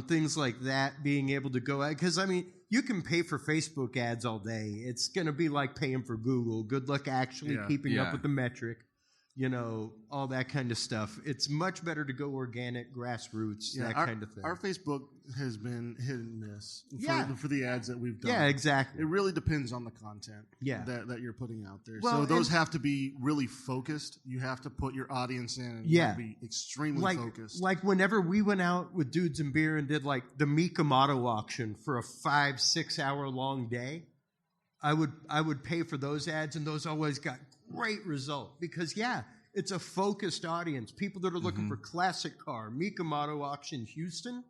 Things like that, being able to go out. Because, I mean, you can pay for Facebook ads all day. It's going to be like paying for Google. Good luck actually keeping up with the metric. You know, all that kind of stuff. It's much better to go organic, grassroots, that kind of thing. Our Facebook has been hit and miss for, the ads that we've done. Yeah, exactly. It really depends on the content that you're putting out there. So those have to be really focused. You have to put your audience in and you have to be extremely focused. Like whenever we went out with Dudes and Beer and did like the Mecum auto auction for a 5-6 hour long day, I would pay for those ads, and those always got great result because it's a focused audience. People that are looking for classic car, Mecum Auto Auction Houston.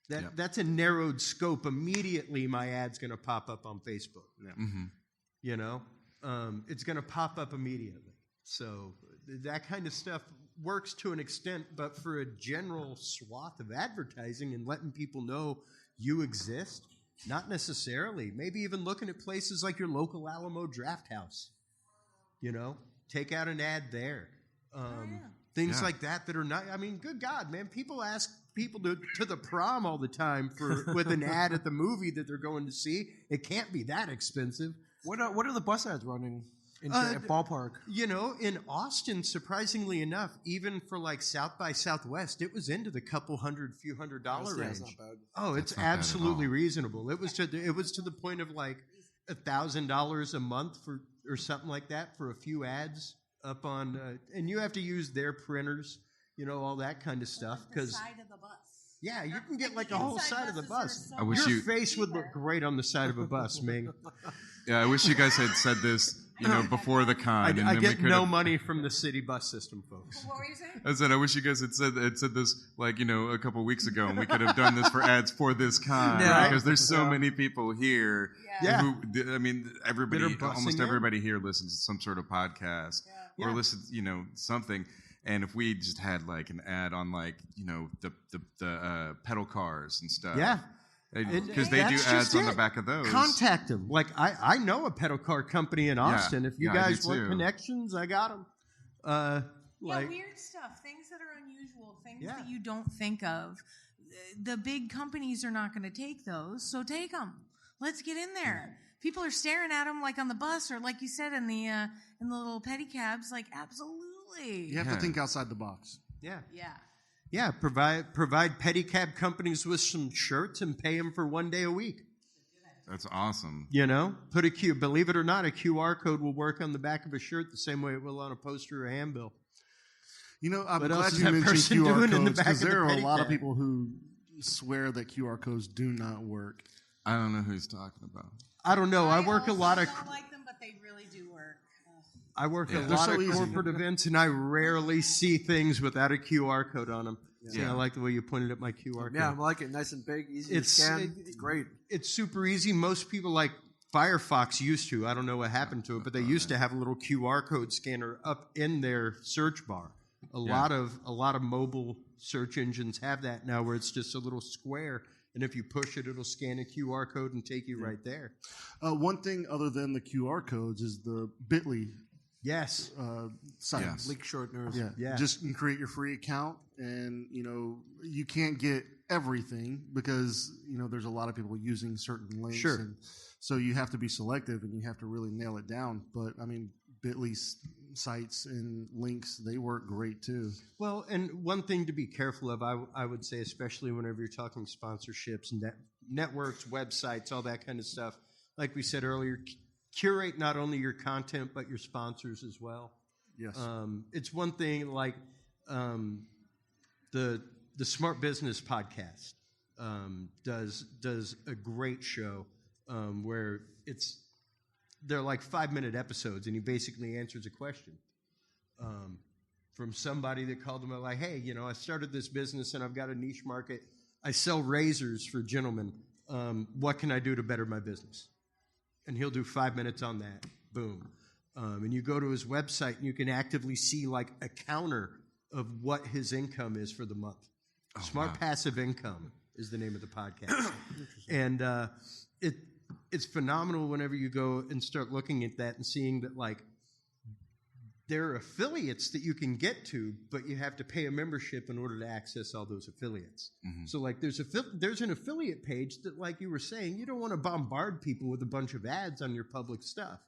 That's a narrowed scope. Immediately, my ad's going to pop up on Facebook. You know, it's going to pop up immediately. So that kind of stuff works to an extent, but for a general swath of advertising and letting people know you exist, not necessarily. Maybe even looking at places like your local Alamo Draft House. You know, take out an ad there. Things like that are not. I mean, good God, man! People ask people to the prom all the time with an ad at the movie that they're going to see. It can't be that expensive. What are the bus ads running at ballpark? You know, in Austin, surprisingly enough, even for like South by Southwest, it was into the few hundred dollar range. That's not bad. Oh, it's absolutely reasonable. It was to the point of like $1,000 a month or something like that for a few ads up on, and you have to use their printers, you know, all that kind of stuff. Because side of the bus. Yeah, you can get like a whole side of the bus. I wish Your face would look great on the side of a bus, Ming. Yeah, I wish you guys had said this, you know, before the con. I get no money from the city bus system, folks. What were you saying? I said, I wish you guys had said this, like, you know, a couple weeks ago, and we could have done this for ads for this con. Yeah. Because there's so many people here. Yeah. Who, I mean, almost everybody here listens to some sort of podcast or listens, you know, something. And if we just had like an ad on like, you know, the pedal cars and stuff. Yeah. Because they do ads on the back of those. Contact them. Like, I know a pedal car company in Austin. If you guys want connections, I got them. Weird stuff, things that are unusual, things that you don't think of. The big companies are not going to take those, so take them. Let's get in there. People are staring at them like on the bus or like you said in the little pedicabs. Like, absolutely. You have to think outside the box. Yeah. Yeah, provide pedicab companies with some shirts and pay them for one day a week. That's awesome. You know, believe it or not, a QR code will work on the back of a shirt the same way it will on a poster or a handbill. You know, I'm What glad else is you that mentioned person QR doing in the codes back because of the there are a lot of pedicab? people who swear that QR codes do not work. I don't know who he's talking about. I don't know. I work a lot of. don't like them, but they really do work. I work a They're lot so of easy. corporate events, and I rarely see things without a QR code on them. Yeah, I like the way you pointed at my QR code. Yeah, I like it. Nice and big, easy to scan. It's great. It's super easy. Most people like Firefox used to. I don't know what happened to it, but they used to have a little QR code scanner up in their search bar. A lot of mobile search engines have that now, where it's just a little square, and if you push it, it'll scan a QR code and take you right there. One thing other than the QR codes is the Bitly Yes. sites. Link shorteners. Yeah. Just you create your free account, and you know you can't get everything because you know there's a lot of people using certain links. Sure. And so you have to be selective, and you have to really nail it down. But I mean, Bitly sites and links, they work great too. Well, and one thing to be careful of, I would say, especially whenever you're talking sponsorships and networks, websites, all that kind of stuff. Like we said earlier, curate not only your content but your sponsors as well. Yes. It's one thing like the Smart Business podcast does a great show where they're like 5-minute episodes, and he basically answers a question from somebody that called him like, hey, you know, I started this business and I've got a niche market. I sell razors for gentlemen. What can I do to better my business? And he'll do 5 minutes on that. Boom. And you go to his website and you can actively see like a counter of what his income is for the month. Smart Passive Income is the name of the podcast. And it's phenomenal whenever you go and start looking at that and seeing that, like, there are affiliates that you can get to, but you have to pay a membership in order to access all those affiliates. Mm-hmm. So, like, there's an affiliate page that, like you were saying, you don't want to bombard people with a bunch of ads on your public stuff.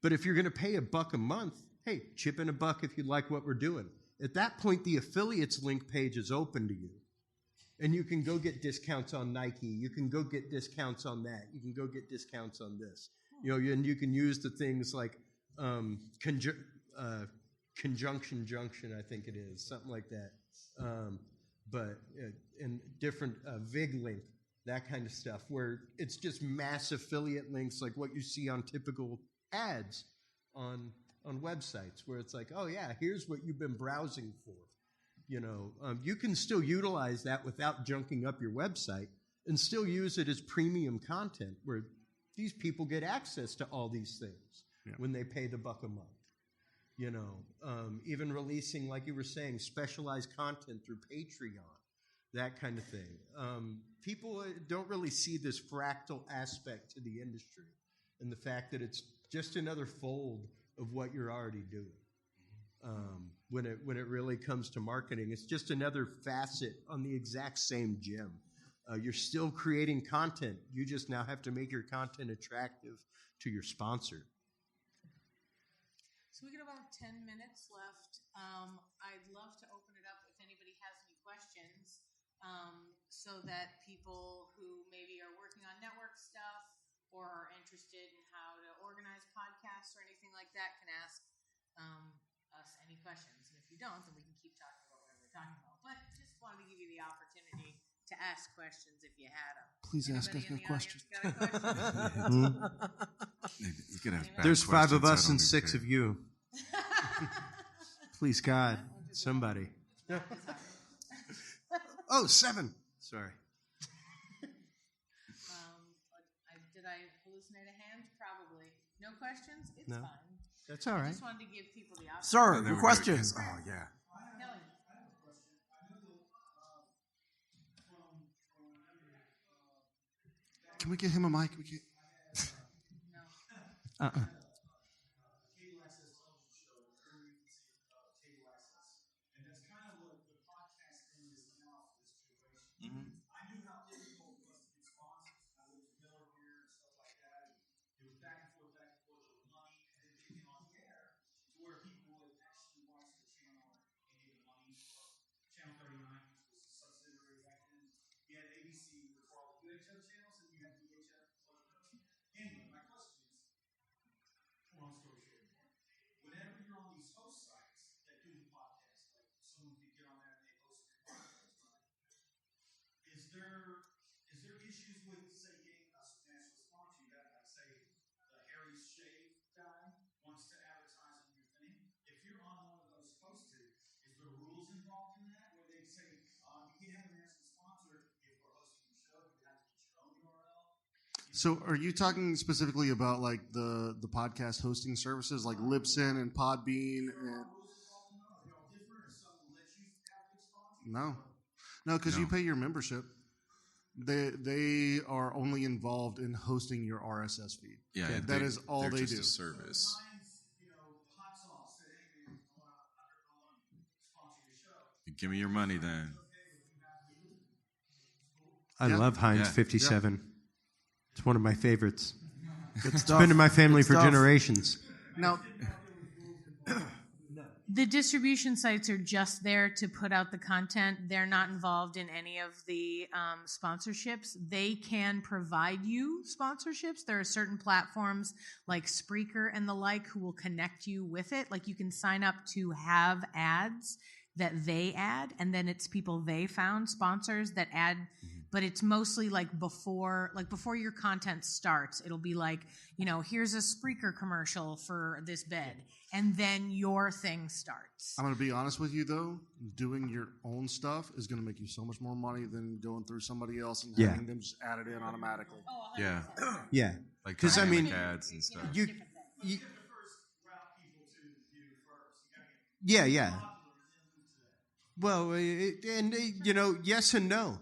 But if you're going to pay $1 a month, hey, chip in $1 if you like what we're doing. At that point, the affiliates link page is open to you. And you can go get discounts on Nike. You can go get discounts on that. You can go get discounts on this. And you can use the things like Conjunction Junction, I think it is, something like that. And different VIG link, that kind of stuff, where it's just mass affiliate links like what you see on typical ads on websites, where it's like, oh yeah, here's what you've been browsing for. You can still utilize that without junking up your website and still use it as premium content, where these people get access to all these things when they pay the $1 a month. Even releasing, like you were saying, specialized content through Patreon, that kind of thing. People don't really see this fractal aspect to the industry and the fact that it's just another fold of what you're already doing. When it really comes to marketing, it's just another facet on the exact same gem. You're still creating content. You just now have to make your content attractive to your sponsor. So we got about 10 minutes left. I'd love to open it up if anybody has any questions, so that people who maybe are working on network stuff or are interested in how to organize podcasts or anything like that can ask us any questions. And if you don't, then we can keep talking about whatever we're talking about. But just wanted to give you the opportunity to ask questions if you had them. Please ask us a question. There's 5 of us and 6 of you. Please, God, somebody. Oh, 7. Sorry. Did I hallucinate a hand? Probably. No questions? It's No. fine. That's all right. I just wanted to give people the option. Sir, your questions. Oh, yeah. Kelly. Can we get him a mic? No. Cable access television show, very infancy of cable access. And that's kind of what the podcast thing is now for this generation. I knew how difficult it was to get sponsors. I was Miller here and stuff like that. It was back and forth over money, and then it came on the air to where people would actually watch the channel and give the money. Channel 39, which was a subsidiary back then. You had ABC with all the UHF channels, and you had VHF. Anyway, my question is, long story short, whenever you're on these host sites that do the podcast, like someone could get on there and they host your podcast, right? Is there issues with, say, getting a national sponsor? You got, like, say, the Harry's Shave guy wants to advertise on your thing. If you're on one of those hosted, is there rules involved in that where they say you can't have a national sponsor if we're hosting the show? You have to get your own URL. So are you talking specifically about like the podcast hosting services like Libsyn and Podbean? No, because you pay your membership. They are only involved in hosting your RSS feed. Yeah, that is all they do. Just a service. Give me your money then. I love Heinz 57. Yeah. It's one of my favorites. It's been in my family for generations. Now, The distribution sites are just there to put out the content. They're not involved in any of the sponsorships. They can provide you sponsorships. There are certain platforms like Spreaker and the like who will connect you with it. Like you can sign up to have ads that they add, and then it's people they found, sponsors that add. But it's mostly like before your content starts, it'll be like, here's a Spreaker commercial for this bed, and then your thing starts. I'm going to be honest with you, though. Doing your own stuff is going to make you so much more money than going through somebody else and having them just add it in automatically. Oh, Yeah. Yeah. Like because ads and stuff. you First route people to you first. You gotta get yeah. popular and then move to that. Well, yes and no.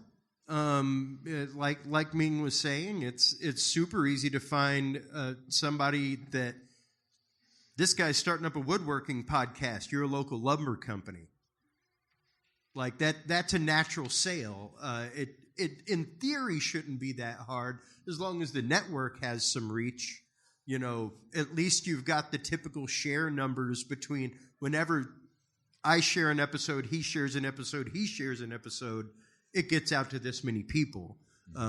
Like Ming was saying, it's super easy to find somebody that this guy's starting up a woodworking podcast. You're a local lumber company. Like that's a natural sale. It in theory shouldn't be that hard as long as the network has some reach. At least you've got the typical share numbers between whenever I share an episode, he shares an episode, he shares an episode, it gets out to this many people.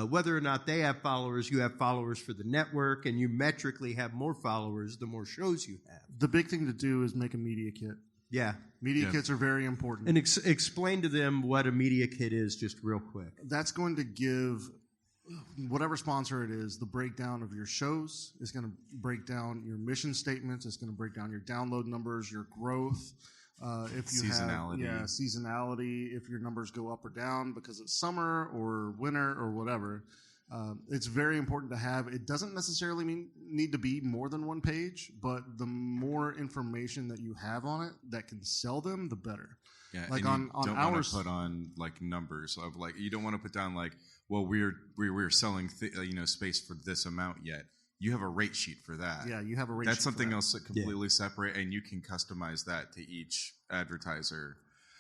Whether or not they have followers, you have followers for the network, and you metrically have more followers the more shows you have. The big thing to do is make a media kit. Yeah. Media kits are very important. And explain to them what a media kit is just real quick. That's going to give whatever sponsor it is the breakdown of your shows. It's going to break down your mission statements. It's going to break down your download numbers, your growth. If you seasonality. have seasonality, if your numbers go up or down because it's summer or winter or whatever. It's very important to have. It doesn't necessarily need to be more than one page, but the more information that you have on it that can sell them, the better. Yeah, like and on don't our want to put on like numbers of like you don't want to put down like, well, we're selling space for this amount yet. You have a rate sheet for that. Yeah, you have a rate sheet. That's something for that. else that completely separate, and you can customize that to each advertiser.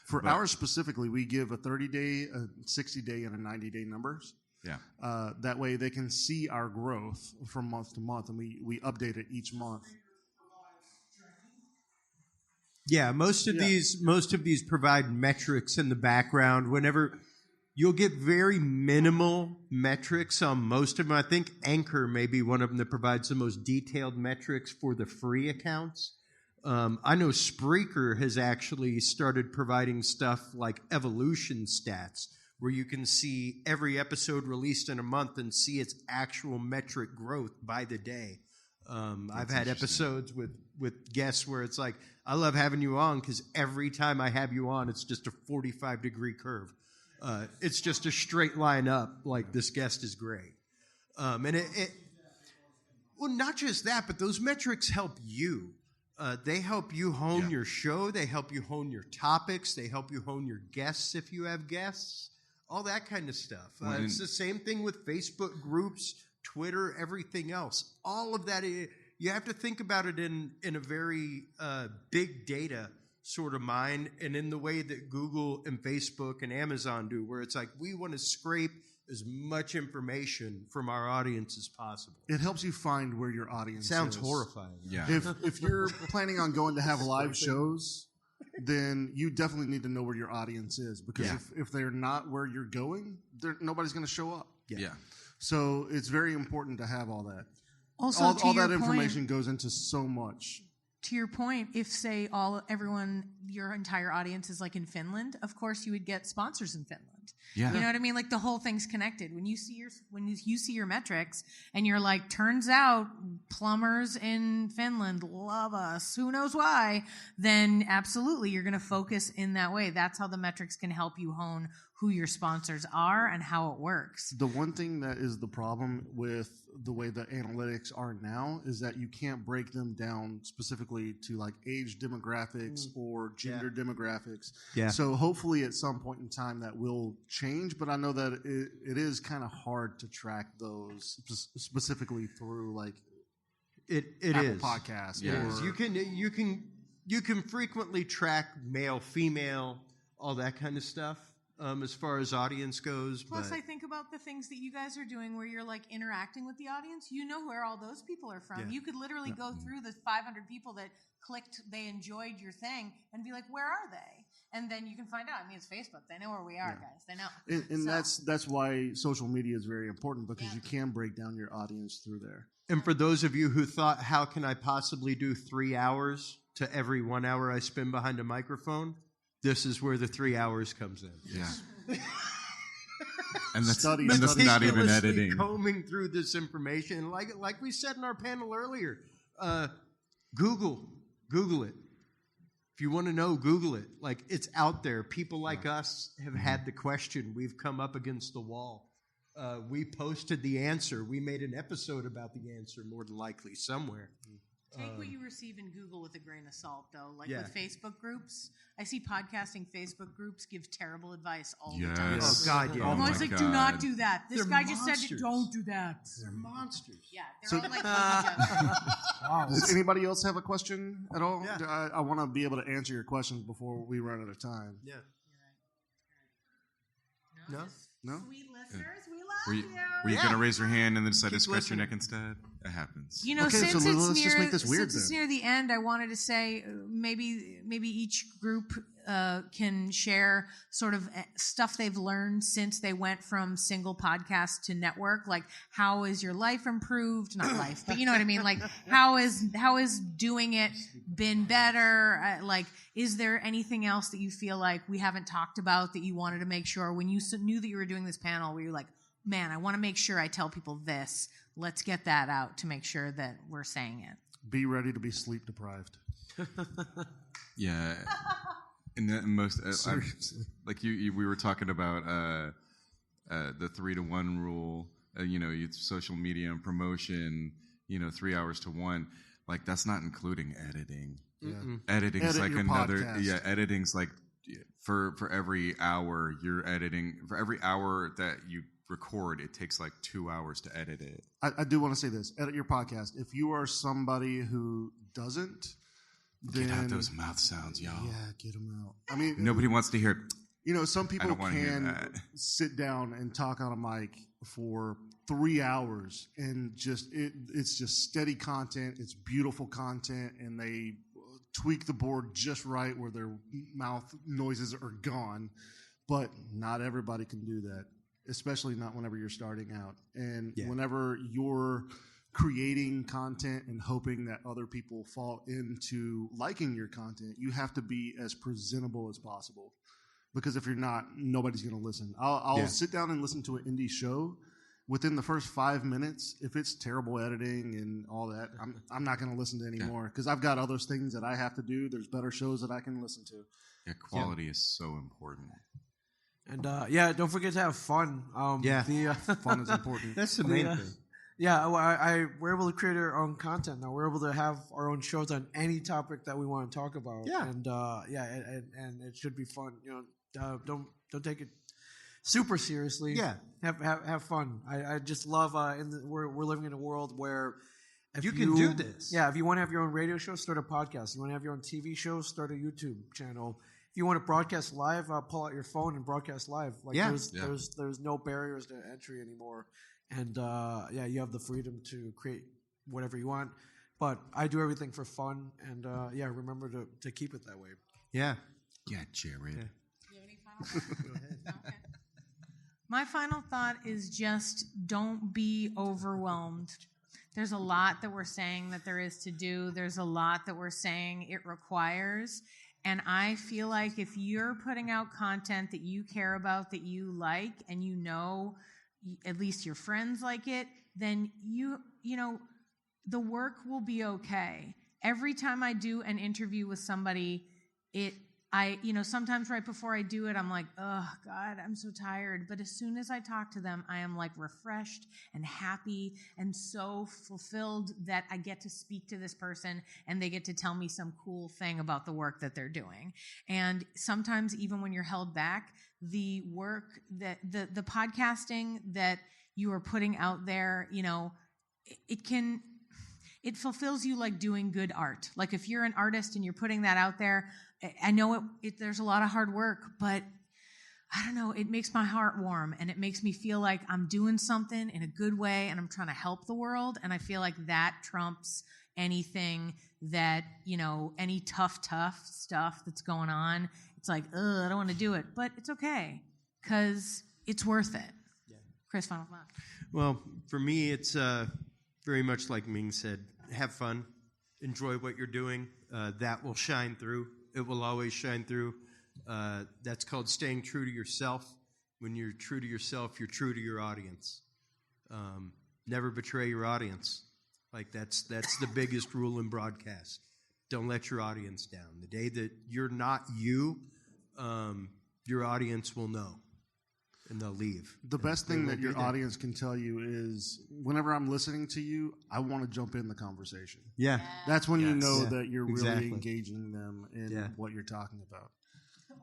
For ours specifically, we give a 30-day, a 60-day, and a 90-day numbers. Yeah. That way they can see our growth from month to month, and we update it each month. Yeah, most of these provide metrics in the background. Whenever you'll get very minimal metrics on most of them. I think Anchor may be one of them that provides the most detailed metrics for the free accounts. I know Spreaker has actually started providing stuff like evolution stats, where you can see every episode released in a month and see its actual metric growth by the day. I've had episodes with guests where it's like, I love having you on because every time I have you on, it's just a 45-degree curve. It's just a straight line up, like this guest is great. And well, not just that, but those metrics help you. They help you hone your show. They help you hone your topics. They help you hone your guests if you have guests. All that kind of stuff. It's the same thing with Facebook groups, Twitter, everything else. All of that, you have to think about it in a very big data sort of mind, and in the way that Google and Facebook and Amazon do, where it's like we want to scrape as much information from our audience as possible. It helps you find where your audience Sounds is. horrifying. Yeah. If you're planning on going to have live shows, then you definitely need to know where your audience is, because if they're not where you're going, nobody's going to show up. Yeah. So it's very important to have all that. Also, all that information goes into so much. To your point, if say your entire audience is like in Finland, of course you would get sponsors in Finland. Yeah. You know what I mean? Like the whole thing's connected. When you see your metrics and you're like, turns out plumbers in Finland love us, who knows why, then absolutely you're going to focus in that way. That's how the metrics can help you hone who your sponsors are and how it works. The one thing that is the problem with the way the analytics are now is that you can't break them down specifically to like age demographics or gender demographics. Yeah. So hopefully at some point in time that will change, but I know that it is kind of hard to track those specifically through like It Apple is Podcasts. Yeah. Or, you can frequently track male, female, all that kind of stuff. As far as audience goes. Plus, I think about the things that you guys are doing where you're like interacting with the audience. You know where all those people are from. Yeah. You could literally go through the 500 people that clicked, they enjoyed your thing, and be like, where are they? And then you can find out. I mean, it's Facebook. They know where we are, guys. They know. and that's why social media is very important, because you can break down your audience through there. And for those of you who thought, how can I possibly do 3 hours to every 1 hour I spend behind a microphone? This is where the 3 hours comes in. Yeah. And that's not even Meticulously editing. Combing through this information, like we said in our panel earlier, Google it. If you want to know, Google it. Like, it's out there. People like us have had the question. We've come up against the wall. We posted the answer. We made an episode about the answer, more than likely, somewhere. Take what you receive in Google with a grain of salt, though. Like Yeah. with Facebook groups, I see podcasting Facebook groups give terrible advice all the Yes. time. Oh, God, yeah. I'm Oh always my like, do not God. do that. This They're guy just said, monsters. don't do that. They're monsters. Yeah, they're all like, wow. Does anybody else have a question at all? Yeah. I want to be able to answer your questions before we run out of time. Yeah. No? No? Just No? Sweet listeners, we love Were you, you. were you gonna raise your hand and then decide to Keep scratch your listening. neck instead? It happens. You know, Okay, since so it's let's near, just make this weird since it's then. near the end, I wanted to say maybe each group can share sort of stuff they've learned since they went from single podcast to network. Like, how is your life improved? Not life, but you know what I mean. Like, how is doing it been better? Like, is there anything else that you feel like we haven't talked about that you wanted to make sure when you knew that you were doing this panel, where you're like, man, I want to make sure I tell people this. Let's get that out to make sure that we're saying it. Be ready to be sleep deprived. Yeah. And the most Seriously. like we were talking about the 3-to-1 rule. Social media and promotion. 3 hours to 1. Like, that's not including editing. Yeah. Editing's Edit like your another. podcast. Yeah, editing's like for every hour you're editing. For every hour that you record, it takes like 2 hours to edit it. I do want to say this. Edit your podcast. If you are somebody who doesn't, then... Get out those mouth sounds, y'all. Yeah, get them out. I mean... Nobody wants to hear. Some people don't wanna hear can that. sit down and talk on a mic for 3 hours and it's just steady content. It's beautiful content, and they tweak the board just right where their mouth noises are gone. But not everybody can do that, especially not whenever you're starting out. And whenever you're creating content and hoping that other people fall into liking your content, you have to be as presentable as possible. Because if you're not, nobody's going to listen. I'll sit down and listen to an indie show. Within the first 5 minutes, if it's terrible editing and all that, I'm not going to listen to anymore because I've got other things that I have to do. There's better shows that I can listen to. Yeah, quality is so important. And don't forget to have fun. Fun is important. That's the main thing. Yeah, we're able to create our own content now. We're able to have our own shows on any topic that we want to talk about. Yeah. And it should be fun. Don't take it super seriously. Yeah. Have fun. I just love we're living in a world where if you can do this. Yeah, if you want to have your own radio show, start a podcast. You want to have your own TV show, start a YouTube channel. If you want to broadcast live, pull out your phone and broadcast live. There's no barriers to entry anymore. And you have the freedom to create whatever you want. But I do everything for fun, and remember to keep it that way. Yeah. Yeah, Jared. Do you have any final thoughts? Go ahead. Okay. My final thought is just don't be overwhelmed. There's a lot that we're saying that there is to do. There's a lot that we're saying it requires. And I feel like if you're putting out content that you care about, that you like, and at least your friends like it, then the work will be okay. Every time I do an interview with somebody, sometimes right before I do it, I'm like, oh God, I'm so tired. But as soon as I talk to them, I am like refreshed and happy and so fulfilled that I get to speak to this person and they get to tell me some cool thing about the work that they're doing. And sometimes even when you're held back, the work that the podcasting that you are putting out there, it fulfills you like doing good art. Like if you're an artist and you're putting that out there, I know there's a lot of hard work, but I don't know, it makes my heart warm and it makes me feel like I'm doing something in a good way and I'm trying to help the world. And I feel like that trumps anything that, any tough stuff that's going on. It's like, I don't want to do it, but it's okay because it's worth it. Yeah. Chris, final thought. Well, for me, it's very much like Ming said, have fun, enjoy what you're doing. That will shine through. It will always shine through. That's called staying true to yourself. When you're true to yourself, you're true to your audience. Never betray your audience. Like that's the biggest rule in broadcast. Don't let your audience down. The day that you're not you, your audience will know. and they'll leave. The best thing that your audience can tell you is whenever I'm listening to you, I want to jump in the conversation. Yeah. That's when you know that you're really engaging them in what you're talking about.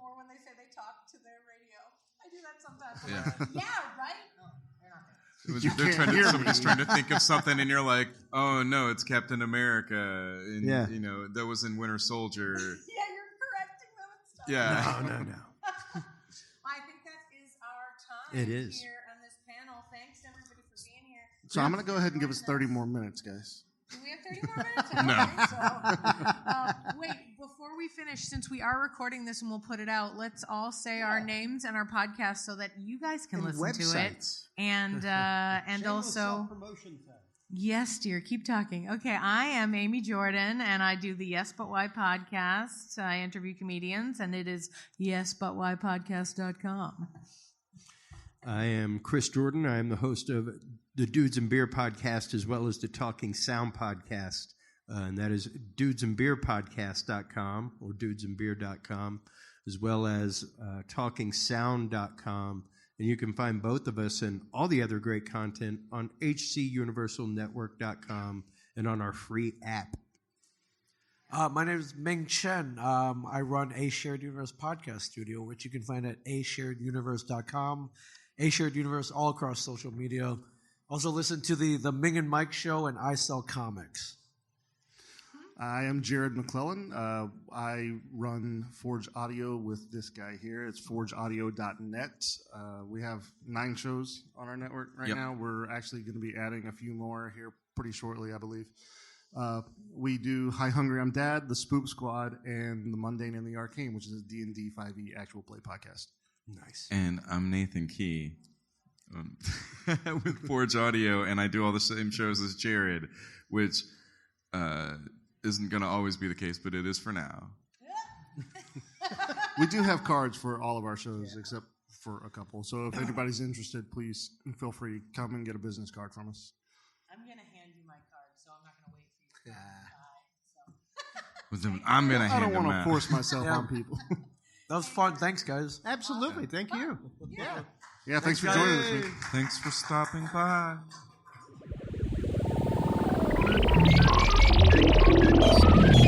Or when they say they talk to their radio. I do that sometimes. Yeah, right? No, they're not there. Somebody's trying to think of something, and you're like, "Oh no, it's Captain America." And, you know, that was in Winter Soldier. Yeah, you're correcting them and stuff. Yeah. No. I think that is our time It is. here on this panel. Thanks everybody for being here. So I'm going to go ahead and give us 30 more minutes, guys. Do we have 30 more minutes? No. Wait, before we finish, since we are recording this and we'll put it out, let's all say our names and our podcast so that you guys can listen to it. And also, yes, dear, keep talking. Okay, I am Amy Jordan, and I do the Yes But Why podcast. I interview comedians, and it is yesbutwhypodcast.com. I am Chris Jordan. I am the host of the Dudes and Beer podcast as well as the Talking Sound podcast. And that is dudesandbeerpodcast.com or dudesandbeer.com, as well as talkingsound.com. And you can find both of us and all the other great content on hcuniversalnetwork.com and on our free app. My name is Ming Chen. I run A Shared Universe podcast studio, which you can find at ashareduniverse.com, A Shared Universe all across social media. Also listen to the Ming and Mike show, and I Sell Comics. I am Jared McClelland. I run Forge Audio with this guy here. It's forgeaudio.net. We have 9 shows on our network right now. We're actually going to be adding a few more here pretty shortly, I believe. We do Hi Hungry I'm Dad, The Spook Squad, and The Mundane and the Arcane, which is a D&D 5e actual play podcast. Nice. And I'm Nathan Key with Forge Audio, and I do all the same shows as Jared, which isn't going to always be the case, but it is for now. We do have cards for all of our shows except for a couple. So if anybody's interested, please feel free to come and get a business card from us. I'm going to hand you my card, so I'm not going to wait for you to buy. I'm going to I hand don't them want to out. force myself on people. That was fun. Thanks, guys. Absolutely. Thank you. Yeah, thanks for joining us, Mike. Thanks for stopping by. Thank you.